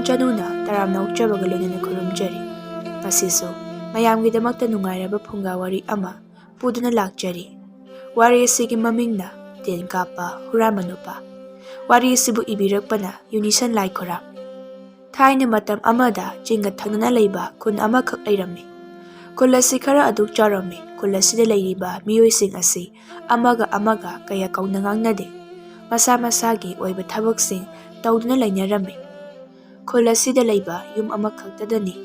ꯆꯥꯏꯔꯣꯟ ꯆꯅꯨꯅ ꯇꯔꯥꯝꯅ ꯑꯣꯛꯆꯕꯒ ꯂꯣꯏꯅꯅ ꯈꯨꯔꯨꯝꯖꯔꯤ꯫ ꯉꯁꯤꯁꯨ ꯃꯌꯥꯝꯒꯤꯗꯃꯛꯇ ꯅꯨꯡꯉꯥꯏꯔꯕ ꯐꯨꯡꯒꯥ ꯋꯥꯔꯤ ꯑꯃ ꯄꯨꯗꯨꯅ ꯂꯥꯛꯆꯔꯤ꯫ ꯋꯥꯔꯤ ꯑꯁꯤꯒꯤ ꯃꯃꯤꯡꯅ ꯇꯦꯟ ꯀꯥꯞꯄ ꯍꯨꯔꯥꯟꯕ ꯅꯨꯄꯥ꯫ ꯋꯥꯔꯤ ꯑꯁꯤꯕꯨ ꯏꯕꯤꯔꯛꯄꯅ ꯌꯨꯅꯤꯁꯟ ꯂꯥꯏꯈꯣꯔꯥꯝ꯫ ꯊꯥꯏꯅ ꯃꯇꯝ ꯑꯃꯗ ꯆꯤꯡꯒ ꯊꯪꯅꯅ ꯂꯩꯕ ꯈꯨꯟ ꯑꯃꯈꯛ ꯂꯩꯔꯝꯃꯤ꯫ ꯈꯨꯜ ꯑꯁꯤ ꯈꯔ ꯑꯗꯨꯛ ꯆꯥꯎꯔꯝꯃꯤ꯫ ꯈꯨꯜ ꯑꯁꯤꯗ ꯂꯩꯔꯤꯕ ꯃꯤꯑꯣꯏꯁꯤꯡ ꯑꯁꯤ ꯑꯃꯒ ꯑꯃꯒ ꯀꯌꯥ ꯀꯧꯅ ꯉꯥꯡꯅꯗꯦ꯫ ꯃꯁꯥ ꯃꯁꯥꯒꯤ ꯑꯣꯏꯕ ꯊꯕꯛꯁꯤꯡ ꯇꯧꯗꯨꯅ ꯂꯩꯅꯔꯝꯃꯤ꯫ ꯈꯨꯜ ꯑꯁꯤꯗ ꯂꯩꯕ ꯌꯨꯝ ꯑꯃꯈꯛꯇꯗꯅꯤ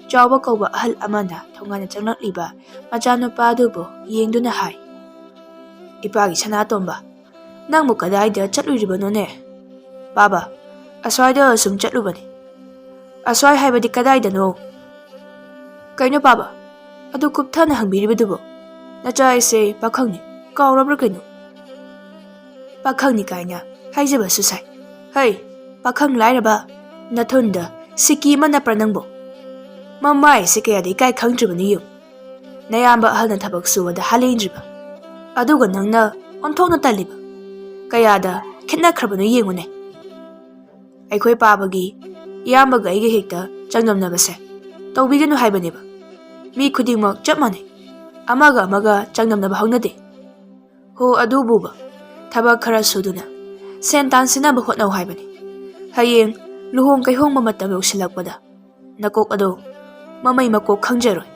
ꯆꯥꯎꯕ ꯀꯧꯕ ꯑꯍꯜ ꯑꯃꯅ ꯊꯣꯡꯒꯥꯟꯗ ꯆꯪꯂꯛꯂꯤꯕ ꯃꯆꯥꯅꯨꯄꯥ ꯑꯗꯨꯕꯨ ꯌꯦꯡꯗꯨꯅ ꯍꯥꯏ, "ꯏꯄꯥꯒꯤ ꯁꯅꯥꯇꯣꯝꯕ, ꯅꯪꯕꯨ ꯀꯗꯥꯏꯗ ꯆꯠꯂꯨꯔꯤꯕꯅꯣꯅꯦ?" "ꯕꯥꯕꯥ, ꯑꯁ꯭ꯋꯥꯏꯗ ꯁꯨꯝ ꯆꯠꯂꯨꯕꯅꯤ." "ꯑꯁ꯭ꯋꯥꯏ ꯍꯥꯏꯕꯗꯤ ꯀꯗꯥꯏꯗꯅꯣ?" "ꯀꯩꯅꯣ ꯕꯥꯕꯥ, ꯑꯗꯨ ꯀꯨꯞꯊꯅ ꯍꯪꯕꯤꯔꯤꯕꯗꯨꯕꯨ? ꯅꯆꯥ ꯑꯩꯁꯦ ꯄꯥꯈꯪꯅꯤ, ꯀꯥꯎꯔꯕ꯭ꯔꯥ ꯀꯩꯅꯣ?" "ꯄꯥꯈꯪꯅꯤ ꯀꯥꯏꯅ ꯍꯥꯏꯖꯕꯁꯨ ꯁꯥꯏ꯫ ꯍꯩ, ꯄꯥꯈꯪ ꯂꯥꯏꯔꯕ, ꯅꯊꯨꯟꯗ ꯁꯤꯀꯤ ꯑꯃ ꯅꯞꯄ꯭ꯔꯥ ꯅꯪꯕꯣ? ꯃꯃꯥꯏꯁꯦ ꯀꯌꯥꯗ ꯏꯀꯥꯏ ꯈꯪꯗ꯭ꯔꯤꯕꯅꯤ ꯌꯦꯡꯉꯨ꯫ ꯅꯌꯥꯝꯕ ꯑꯍꯜꯅ ꯊꯕꯛ ꯁꯨꯕꯗ ꯍꯥꯂꯦꯟꯗ꯭ꯔꯤꯕ, ꯑꯗꯨꯒ ꯅꯪꯅ ꯑꯣꯟꯊꯣꯛꯅ ꯇꯜꯂꯤꯕ, ꯀꯌꯥꯗ ꯈꯦꯠꯅꯈ꯭ꯔꯕꯅꯣ ꯌꯦꯡꯉꯨꯅꯦ." "ꯑꯩꯈꯣꯏ ꯄꯥꯕꯒꯤ ꯏꯌꯥꯝꯕꯒ ꯑꯩꯒ ꯍꯦꯛꯇ ꯆꯥꯡꯗꯝꯅꯕꯁꯦ ꯇꯧꯕꯤꯒꯅꯨ ꯍꯥꯏꯕꯅꯦꯕ꯫ ꯃꯤ ꯈꯨꯗꯤꯡꯃꯛ ꯆꯞ ꯃꯥꯟꯅꯩ, ꯑꯃꯒ ꯑꯃꯒ ꯆꯥꯡꯗꯝꯅꯕ ꯍꯧꯅꯗꯦ." "ꯍꯣ ꯑꯗꯨꯕꯨꯕ ꯊꯕꯛ ꯈꯔ ꯁꯨꯗꯨꯅ ꯁꯦꯟ ꯇꯥꯟꯁꯤꯟꯅꯕ ꯍꯣꯠꯅꯧ ꯍꯥꯏꯕꯅꯤ꯫ ꯍꯌꯦꯡ ꯂꯨꯍꯣꯡ ꯀꯩꯍꯣꯡꯕ ꯃꯇꯝ ꯌꯧꯁꯤꯜꯂꯛꯄꯗ ꯅꯀꯣꯛ ꯑꯗꯣ ꯃꯃꯩ ꯃꯀꯣꯛ ꯈꯪꯖꯔꯣꯏ꯫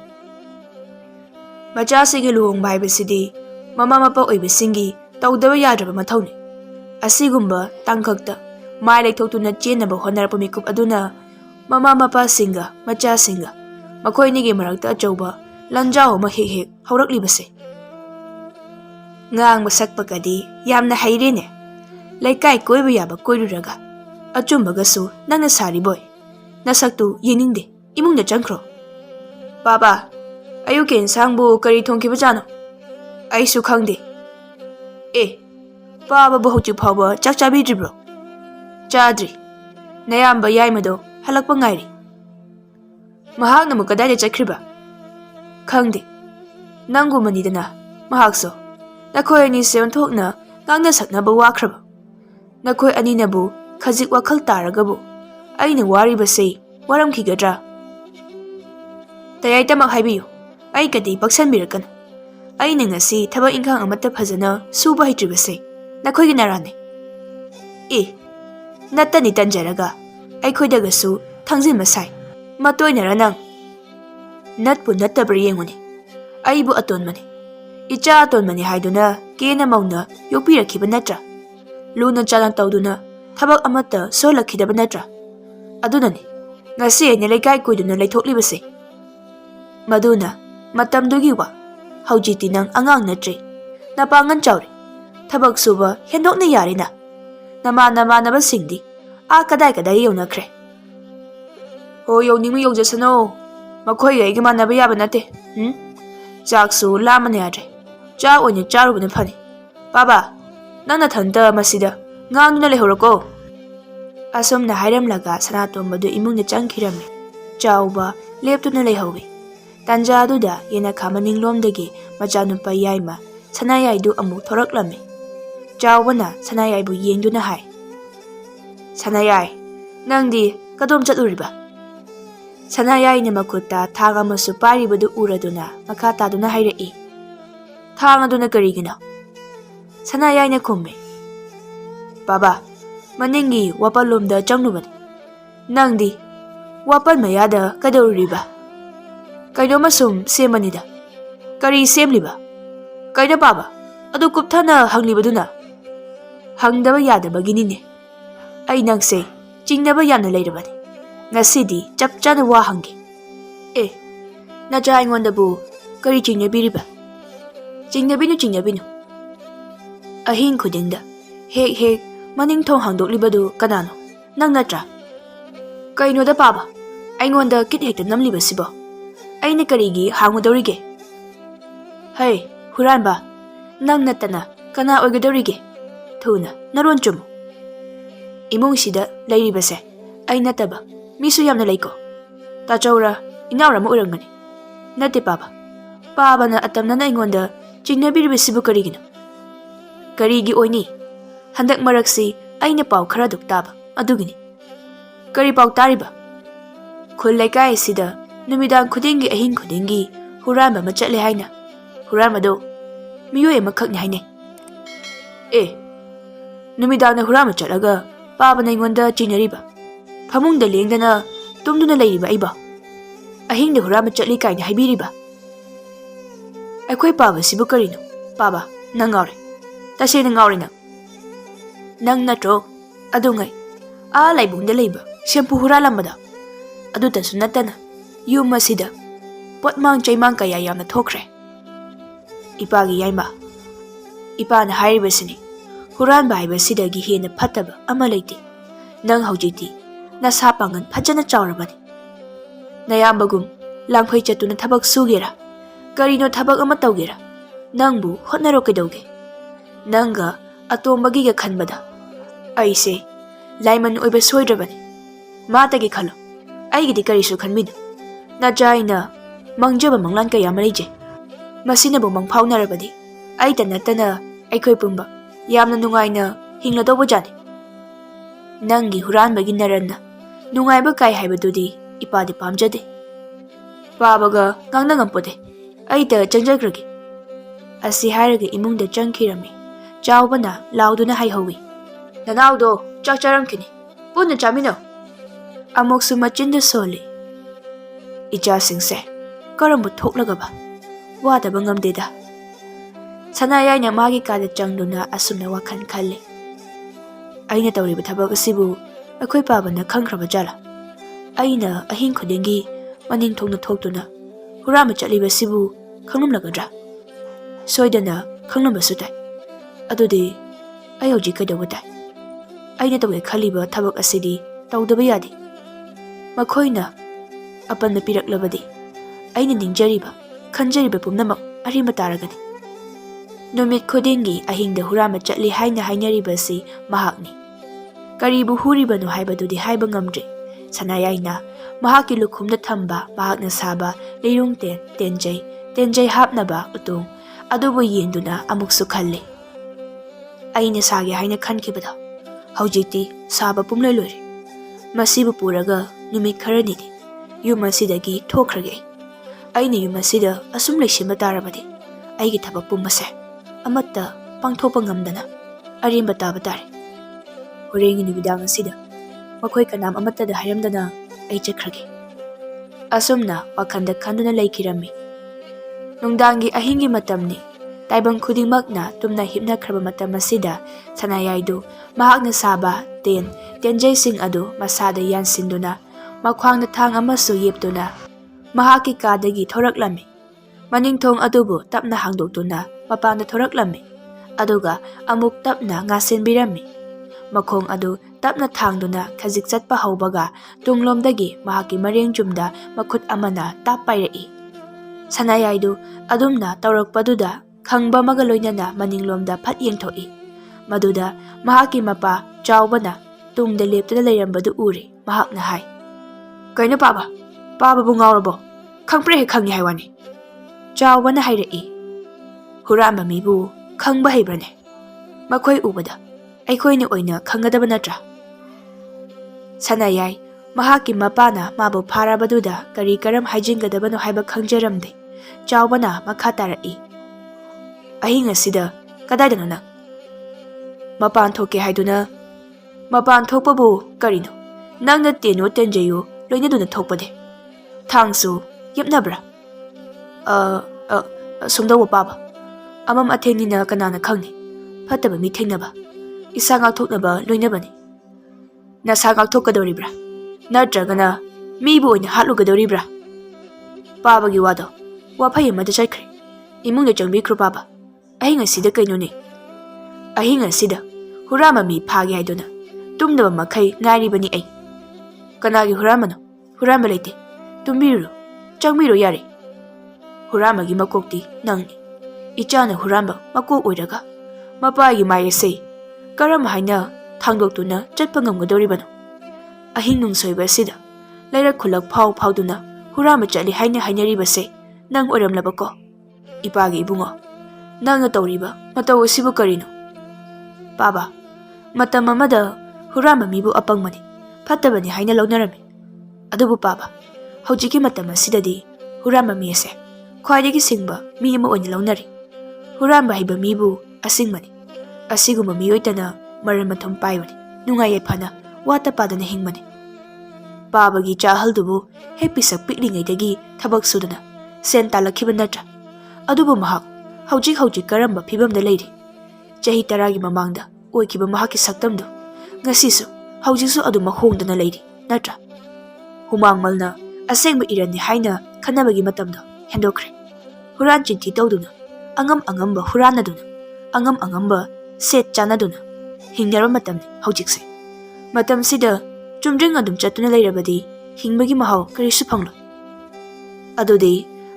ꯃꯆꯥꯁꯤꯡꯒꯤ ꯂꯨꯍꯣꯡꯕ ꯍꯥꯏꯕꯁꯤꯗꯤ ꯃꯃꯥ ꯃꯄꯥ ꯑꯣꯏꯕꯁꯤꯡꯒꯤ ꯇꯧꯗꯕ ꯌꯥꯗ꯭ꯔꯕ ꯃꯊꯧꯅꯤ꯫ ꯑꯁꯤꯒꯨꯝꯕ ꯇꯥꯡꯀꯛꯇ ꯃꯥꯏ ꯂꯩꯊꯣꯛꯇꯨꯅ ꯆꯦꯟꯅꯕ ꯍꯣꯠꯅꯔꯛꯄ ꯃꯤꯀꯨꯞ ꯑꯗꯨꯅ ꯃꯃꯥ ꯃꯄꯥꯁꯤꯡꯒ ꯃꯆꯥꯁꯤꯡꯒ ꯃꯈꯣꯏꯅꯤꯒꯤ ꯃꯔꯛꯇ ꯑꯆꯧꯕ ꯂꯥꯟꯖꯥꯎ ꯑꯃ ꯍꯦꯛ ꯍꯦꯛ ꯍꯧꯔꯛꯂꯤꯕꯁꯦ." "ꯉꯥꯡꯕ ꯁꯛꯄꯒꯗꯤ ꯌꯥꯝꯅ ꯍꯩꯔꯦꯅꯦ꯫ ꯂꯩꯀꯥꯏ ꯀꯣꯏꯕ ꯌꯥꯕ ꯀꯣꯏꯔꯨꯔꯒ ꯑꯆꯨꯝꯕꯒꯁꯨ ꯅꯪꯅ ꯁꯥꯔꯤꯕꯣꯏ꯫ ꯅꯁꯛꯇꯨ ꯌꯦꯡꯅꯤꯡꯗꯦ, ꯏꯃꯨꯡꯗ ꯆꯪꯈ꯭ꯔꯣ." "ꯕꯥꯕꯥ, ꯑꯌꯨꯛꯀꯤ ꯏꯟꯁꯥꯡꯕꯨ ꯀꯔꯤ ꯊꯣꯡꯈꯤꯕꯖꯥꯠꯅꯣ?" "ꯑꯩꯁꯨ ꯈꯪꯗꯦ." "ꯑꯦ, ꯄꯥꯕꯕꯨ ꯍꯧꯖꯤꯛ ꯐꯥꯎꯕ ꯆꯥꯛ ꯆꯥꯕꯤꯗ꯭ꯔꯤꯕ꯭ꯔꯣ?" "ꯆꯥꯗ꯭ꯔꯤ, ꯅꯌꯥꯝꯕ ꯌꯥꯏꯃꯗꯣ ꯍꯜꯂꯛꯄ ꯉꯥꯏꯔꯤ." "ꯃꯍꯥꯛꯅ ꯑꯃꯨꯛ ꯀꯗꯥꯏꯗ ꯆꯠꯈ꯭ꯔꯤꯕ?" "ꯈꯪꯗꯦ, ꯅꯪꯒꯨꯝꯕꯅꯤꯗꯅ ꯃꯍꯥꯛꯁꯨ꯫ ꯅꯈꯣꯏ ꯑꯅꯤꯁꯦ ꯑꯣꯟꯊꯣꯛꯅ ꯉꯥꯡꯅ ꯁꯛꯅꯕ ꯋꯥꯈ꯭ꯔꯕ꯫ ꯅꯈꯣꯏ ꯑꯅꯤꯅꯕꯨ ꯈꯖꯤꯛ ꯋꯥꯈꯜ ꯇꯥꯔꯒꯕꯨ ꯑꯩꯅ ꯋꯥꯔꯤꯕꯁꯦ ꯋꯥꯔꯝꯈꯤꯒꯗ꯭ꯔꯥ?" "ꯇꯌꯥꯏꯇꯃꯛ ꯍꯥꯏꯕꯤꯌꯨ, ꯑꯩꯒꯗꯤ ꯄꯛꯁꯟꯕꯤꯔꯛꯀꯅꯨ꯫ ꯑꯩꯅ ꯉꯁꯤ ꯊꯕꯛ ꯏꯪꯈꯥꯡ ꯑꯃꯠꯇ ꯐꯖꯅ ꯁꯨꯕ ꯍꯩꯇ꯭ꯔꯤꯕꯁꯦ ꯅꯈꯣꯏꯒꯤ ꯅꯔꯥꯟꯅꯤ." "ꯑꯦ, ꯅꯠꯇꯅꯤ ꯇꯟꯖꯔꯒ ꯑꯩꯈꯣꯏꯗꯒꯁꯨ ꯊꯪꯖꯤꯟꯕ ꯁꯥꯏ꯫ ꯃꯇꯣꯏꯅꯔ ꯅꯪ?" "ꯅꯠꯄꯨ ꯅꯠꯇꯕ꯭ꯔꯥ ꯌꯦꯡꯉꯨꯅꯦ, ꯑꯩꯕꯨ ꯑꯇꯣꯟꯕꯅꯤ, ꯏꯆꯥ ꯑꯇꯣꯟꯕꯅꯤ ꯍꯥꯏꯗꯨꯅ ꯀꯦꯅ ꯃꯧꯅ ꯌꯣꯛꯄꯤꯔꯛꯈꯤꯕ ꯅꯠꯇ꯭ꯔꯥ? ꯂꯨꯅ ꯆꯥꯅ ꯇꯧꯗꯨꯅ ꯊꯕꯛ ꯑꯃꯠꯇ ꯁꯨꯍꯜꯂꯛꯈꯤꯗꯕ ꯅꯠꯇ꯭ꯔꯥ? ꯑꯗꯨꯅꯅꯤ ꯉꯁꯤ ꯑꯩꯅ ꯂꯩꯀꯥꯏ ꯀꯣꯏꯗꯨꯅ ꯂꯩꯊꯣꯛꯂꯤꯕꯁꯦ꯫ ꯃꯗꯨꯅ ꯃꯇꯝꯗꯨꯒꯤ ꯋꯥ꯫ ꯍꯧꯖꯤꯛꯇꯤ ꯅꯪ ꯑꯉꯥꯡ ꯅꯠꯇ꯭ꯔꯦ, ꯅꯄꯥꯡꯒꯜ ꯆꯥꯎꯔꯦ, ꯊꯕꯛ ꯁꯨꯕ ꯍꯦꯟꯗꯣꯛꯅ ꯌꯥꯔꯦꯅ꯫ ꯅꯃꯥꯟꯅꯕꯁꯤꯡꯗꯤ ꯀꯗꯥꯏ ꯀꯗꯥꯏ ꯌꯧꯅꯈ꯭ꯔꯦ?" "ꯍꯣ, ꯌꯧꯅꯤꯡꯕ ꯌꯧꯖꯁꯅꯣ, ꯃꯈꯣꯏꯒ ꯑꯩꯒ ꯃꯥꯟꯅꯕ ꯌꯥꯕ ꯅꯠꯇꯦ꯫ ꯆꯥꯛꯁꯨ ꯂꯥꯝꯕꯅ ꯌꯥꯗ꯭ꯔꯦ, ꯆꯥꯛ ꯑꯣꯏꯅ ꯆꯥꯔꯨꯕꯅ ꯐꯅꯤ꯫ ꯕꯥꯕꯥ, ꯅꯪ ꯅꯊꯟꯇ ꯃꯁꯤꯗ ꯉꯥꯡꯗꯨꯅ ꯂꯩꯍꯧꯔꯣꯀꯣ." ꯑꯁꯨꯝꯅ ꯍꯥꯏꯔꯝꯂꯒ ꯁꯅꯥꯇꯣꯝꯕꯗꯨ ꯏꯃꯨꯡꯗ ꯆꯪꯈꯤꯔꯝꯃꯤ꯫ ꯆꯥꯎꯕ ꯂꯦꯞꯇꯨꯅ ꯂꯩꯍꯧꯏ꯫ ꯇꯥꯟꯖꯥ ꯑꯗꯨꯗ ꯌꯦꯅꯈꯥ ꯃꯅꯤꯡꯂꯣꯝꯗꯒꯤ ꯃꯆꯥꯅꯨꯄꯥ ꯌꯥꯏꯃ ꯁꯅꯥꯌꯥꯏꯗꯨ ꯑꯃꯨꯛ ꯊꯣꯔꯛꯂꯝꯃꯤ꯫ ꯆꯥꯎꯕꯅ ꯁꯅꯥꯌꯥꯏꯕꯨ ꯌꯦꯡꯗꯨꯅ ꯍꯥꯏ, "ꯁꯅꯥꯌꯥꯏ, ꯅꯪꯗꯤ ꯀꯗꯣꯝ ꯆꯠꯂꯨꯔꯤꯕ?" ꯁꯅꯥꯌꯥꯏꯅ ꯃꯈꯨꯠꯇ ꯊꯥꯡ ꯑꯃꯁꯨ ꯄꯥꯏꯔꯤꯕꯗꯨ ꯎꯔꯗꯨꯅ ꯃꯈꯥ ꯇꯥꯗꯨꯅ ꯍꯥꯏꯔꯛꯏ, "ꯊꯥꯡ ꯑꯗꯨꯅ ꯀꯔꯤꯒꯤꯅꯣ?" ꯁꯅꯥꯌꯥꯏꯅ ꯈꯨꯝꯃꯤ, "ꯕꯥꯕꯥ, ꯃꯅꯤꯡꯒꯤ ꯋꯥꯄꯜꯂꯣꯝꯗ ꯆꯪꯂꯨꯕꯅꯤ." "ꯅꯪꯗꯤ ꯋꯥꯄꯜ ꯃꯌꯥꯗ ꯀꯩꯗꯧꯔꯨꯔꯤꯕ?" "ꯀꯩꯅꯣꯝꯃ ꯁꯨꯝ ꯁꯦꯝꯕꯅꯤꯗ." "ꯀꯔꯤ ꯁꯦꯝꯂꯤꯕ?" "ꯀꯩꯅꯣ ꯕꯥꯕꯥ, ꯑꯗꯨ ꯀꯨꯞꯊꯅ ꯍꯪꯂꯤꯕꯗꯨꯅ?" "ꯍꯪꯗꯕ ꯌꯥꯗꯕꯒꯤꯅꯤꯅꯦ꯫ ꯑꯩ ꯅꯪꯁꯦ ꯆꯤꯡꯅꯕ ꯌꯥꯝꯅ ꯂꯩꯔꯕꯅꯤ꯫ ꯉꯁꯤꯗꯤ ꯆꯞ ꯆꯥꯅ ꯋꯥ ꯍꯪꯒꯦ." "ꯑꯦ, ꯅꯆꯥ ꯑꯩꯉꯣꯟꯗꯕꯨ ꯀꯔꯤ ꯆꯤꯡꯅꯕꯤꯔꯤꯕ?" "ꯆꯤꯡꯅꯕꯤꯅꯨ, ꯆꯤꯡꯅꯕꯤꯅꯨ꯫ ꯑꯍꯤꯡ ꯈꯨꯗꯤꯡꯗ ꯍꯦꯛ ꯍꯦꯛ ꯃꯅꯤꯡ ꯊꯣꯡ ꯍꯥꯡꯗꯣꯛꯂꯤꯕꯗꯨ ꯀꯅꯥꯅꯣ? ꯅꯪ ꯅꯠꯇ꯭ꯔꯥ?" "ꯀꯩꯅꯣꯗ ꯕꯥꯕꯥ, ꯑꯩꯉꯣꯟꯗ ꯀꯤꯠ ꯍꯦꯛꯇ ꯅꯝꯂꯤꯕꯁꯤꯕꯣ? ꯑꯩꯅ ꯀꯔꯤꯒꯤ ꯍꯥꯡꯉꯨꯗꯧꯔꯤꯒꯦ?" "ꯍꯩ, ꯍꯨꯔꯥꯟꯕ, ꯅꯪ ꯅꯠꯇꯅ ꯀꯅꯥ ꯑꯣꯏꯒꯗꯧꯔꯤꯒꯦ? ꯊꯨꯅ ꯅꯔꯣꯟ ꯆꯨꯝꯃꯨ꯫ ꯏꯃꯨꯡꯁꯤꯗ ꯂꯩꯔꯤꯕꯁꯦ ꯑꯩ ꯅꯠꯇꯕ ꯃꯤꯁꯨ ꯌꯥꯝꯅ ꯂꯩꯀꯣ꯫ ꯇꯥꯆꯧꯔ ꯏꯅꯥꯎꯔ ꯑꯃ ꯑꯣꯏꯔꯝꯒꯅꯤ." "ꯅꯠꯇꯦ ꯕꯥꯕꯥ, ꯄꯥꯕꯅ ꯑꯇꯝꯅꯅ ꯑꯩꯉꯣꯟꯗ ꯆꯤꯡꯅꯕꯤꯔꯤꯕꯁꯤꯕꯨ ꯀꯔꯤꯒꯤꯅꯣ?" "ꯀꯔꯤꯒꯤ ꯑꯣꯏꯅꯤ? ꯍꯟꯗꯛ ꯃꯔꯛꯁꯤ ꯑꯩꯅ ꯄꯥꯎ ꯈꯔꯗꯨꯛ ꯇꯥꯕ, ꯑꯗꯨꯒꯤꯅꯤ." Kari pau tariba? Khul laikai asida numidang khudingi ahing khudingi huranba ma chatle haina. Huranba do miyoi amakhakni haine. Numidang na huranba chatlaga paba na ingonda chinariba. Phamungda lengdana tumduna leiriba aiba. Ahing da huranba chatli kaina haibiriba. Aikhoi paba sibu karino? Paba, nang ngaure. Tasena ngaure nang. Nang natro, adungai. Laibungda leiba, shampoo huralambada. Adutasu natana, yum asida. Potmang chaimang kaya yamna thokre. Ipagi yaima. Ipana hairibasini. Huranba haibasidagi hena phataba ama leite. Nang haujiti, nasapangan phajana chaurabani. Nayambagum, langphoi chatuna thabak sugera. Karino thabak ama tawgera. Nangbu hotnaro kedauge. Nanga atombagi ga khanbada. Aise laiman oiba soidrabani. Matagi khalo. Aigidi karisu khanminu. Najaina mangjaba manglan kaya malayje. Masinabu mangphaunarabadi. Aita natana aikhoi pumba. Yamna nungaina hingladobo jani. Nangi huranbagi naranna. Nungaiba kai haibadudi ipadi pamjade. Pabaga ngangna ngampode. Aita changjagragi. Asi hairaga imungda changkirami. Chaubana lauduna haihowi. Nanaudo chakcharamkini. Punna chamino. Amoksu machinda soli. Icha singse. Karambu thoklagaba. Wadaba ngamdeda. Sanayayna magi kada changduna asumna wakhan khalle. Aina tawriba thabak asibu akhoi pabana khangkraba jala. Aina ahing khudingi maning thongna thoktuna hurama chaliba sibu khanglumlagadra. Soidana khanglumbasu tai. Adudi ai hoji kaidawa tai. Aina tawge khaliba thabak asidi tawdaba yadi. Makhoina apanna piraklabadi aina ningjariba khanjariba pumnamak arima taragani. Numit khudingi ahingda hurama chatli haina hainaribasi mahakni. Karibu huribano haibadudi haiba ngamdre. Sanayaina mahaki lukhumda thamba mahakna saba leirung tenjai hapnaba utung adubu yenduna amuksu khalle. Aina sage haina khankibada haujiti saba pumlai loire. Masibu puraga numit kharanidi yum asidagi thokhrage. Aina yum asida asum leishima tarabadi aigi thabak pumbase amatta pangthopa ngamdana arimba taba tare. Horengi numidang asida makhoi kanam amatta da hairamdana ai chakhrage. Asumna wakhanda khanduna laikirami. Nungdangi ahingi matamni taibang khudingmakna tumna hipna khraba matam asida sanayaidu mahakna saba tenjai sing adu masada yansinduna makhwangna thang amasu yeptuna mahaki kadagi thoraklami. Maningthong adubu tapna hangdoktuna mapanda thoraklami. Aduga amuk tapna ngasenbirami. Makhong adu tapna thangduna khajik chatpa haubaga tunglomdagi mahaki mareng jumda makhut amana tapairai. Sanayaidu adumna tawrakpaduda khangba magaloinana maninglomda phat yengthoi. Maduda mahaki mapa chaubana tungda leptuna leirambadu uri mahakna hai. Kaina paba bu ngaurabo khangpre he khangni haiwani. Chaubana hairai. Huramba mibu khangba haibrane. Makhoi ubada aikhoi oina khangadaba natra. Sanayai mahaki mapana mabu pharabaduda kari karam haijingadabano haiba khangjaramde. Chaubana makha tarai. Ahing asida kadaidano nang? Mapan thoke haiduna mapan thokpabu karino nangna tenu tenjayu loinaduna thokpade. Thangsu yepnabra. Sumdawa paba. Amam athenina kanana khangni. Phataba mi thengnaba. Isa ngakthoknaba loinabani. Nasa ngakthokadoribra. Natragana mibu oina hatlugadoribra. Pabagi wado wafai amada chaikhre. Imungda changbikro paba. Ahing asida kainone. Ahing asida hurama mi phage haiduna tumdaba makhai ngairibani ai. Kanagi huramano? Hurama leite. Tumbiru changbiru yare. Huramagi makokti nangni. Ichana huramba makok oiraga mapagi maye sei karam haina thangdoktuna chatpa ngamgadoribano. Ahing nungsoiba sida lairak khulak phauduna hurama chali haina hainaribase nang oiramlabako. Ipagi ibungo nangna tawriba mataw asibu karino? Paba matam amada hurama mibu apangmani ꯐꯠꯇꯕꯅꯤ ꯍꯥꯏꯅ ꯂꯧꯅꯔꯝꯃꯤ꯫ ꯑꯗꯨꯕꯨ ꯄꯥꯕ, ꯍꯧꯖꯤꯛꯀꯤ ꯃꯇꯝ ꯑꯁꯤꯗꯗꯤ ꯍꯨꯔꯥꯟꯕ ꯃꯤ ꯑꯁꯦ ꯈ꯭ꯋꯥꯏꯗꯒꯤ ꯁꯤꯡꯕ ꯃꯤ ꯑꯃ ꯑꯣꯏꯅ ꯂꯧꯅꯔꯤ꯫ ꯍꯨꯔꯥꯟꯕ ꯍꯩꯕ ꯃꯤꯕꯨ ꯑꯁꯤꯡꯕꯅꯤ꯫ ꯑꯁꯤꯒꯨꯝꯕ ꯃꯤꯑꯣꯏꯇꯅ ꯃꯔꯟ ꯃꯊꯨꯝ ꯄꯥꯏꯕꯅꯤ, ꯅꯨꯡꯉꯥꯏ ꯌꯥꯏꯐꯅ ꯋꯥꯠꯇ ꯄꯥꯗꯅ ꯍꯤꯡꯕꯅꯤ꯫ ꯄꯥꯕꯒꯤ ꯏꯆꯥ ꯑꯍꯜꯗꯨꯕꯨ ꯍꯦꯛ ꯄꯤꯁꯛ ꯄꯤꯛꯂꯤꯉꯩꯗꯒꯤ ꯊꯕꯛ ꯁꯨꯗꯨꯅ ꯁꯦꯟ ꯇꯥꯜꯂꯛꯈꯤꯕ ꯅꯠꯇ꯭ꯔꯥ? ꯑꯗꯨꯕꯨ ꯃꯍꯥꯛ ꯍꯧꯖꯤꯛ ꯀꯔꯝꯕ ꯐꯤꯕꯝꯗ ꯂꯩꯔꯤ? ꯆꯍꯤ 10ꯒꯤ ꯃꯃꯥꯡꯗ ꯑꯣꯏꯈꯤꯕ ꯃꯍꯥꯛꯀꯤ ꯁꯛꯇꯝꯗꯨ ꯉꯁꯤꯁꯨ ꯍꯧꯖꯤꯛꯁꯨ ꯑꯗꯨꯃꯛ ꯍꯣꯡꯗꯅ ꯂꯩꯔꯤ ꯅꯠꯇ꯭ꯔꯥ? ꯍꯨꯃꯥꯡꯃꯜꯅ ꯑꯁꯦꯡꯕ ꯏꯔꯟꯅꯤ ꯍꯥꯏꯅ ꯈꯟꯅꯕꯒꯤ ꯃꯇꯝꯗꯣ ꯍꯦꯟꯗꯣꯛꯈ꯭ꯔꯦ꯫ ꯍꯨꯔꯥꯟ ꯆꯤꯟꯊꯤ ꯇꯧꯗꯨꯅ, ꯑꯉꯝꯕ ꯍꯨꯔꯥꯟꯅꯗꯨꯅ, ꯑꯉꯝꯕ ꯁꯦꯠ ꯆꯥꯅꯗꯨꯅ ꯍꯤꯡꯅꯔꯕ ꯃꯇꯝꯅꯤ ꯍꯧꯖꯤꯛꯁꯦ꯫ ꯃꯇꯝꯁꯤꯗ ꯆꯨꯝꯗ꯭ꯔꯤꯡ ꯑꯗꯨꯝ ꯆꯠꯇꯨꯅ ꯂꯩꯔꯕꯗꯤ ꯍꯤꯡꯕꯒꯤ ꯃꯍꯥꯎ ꯀꯔꯤꯁꯨ ꯐꯪꯂꯣꯏ꯫ ꯑꯗꯨꯗꯤ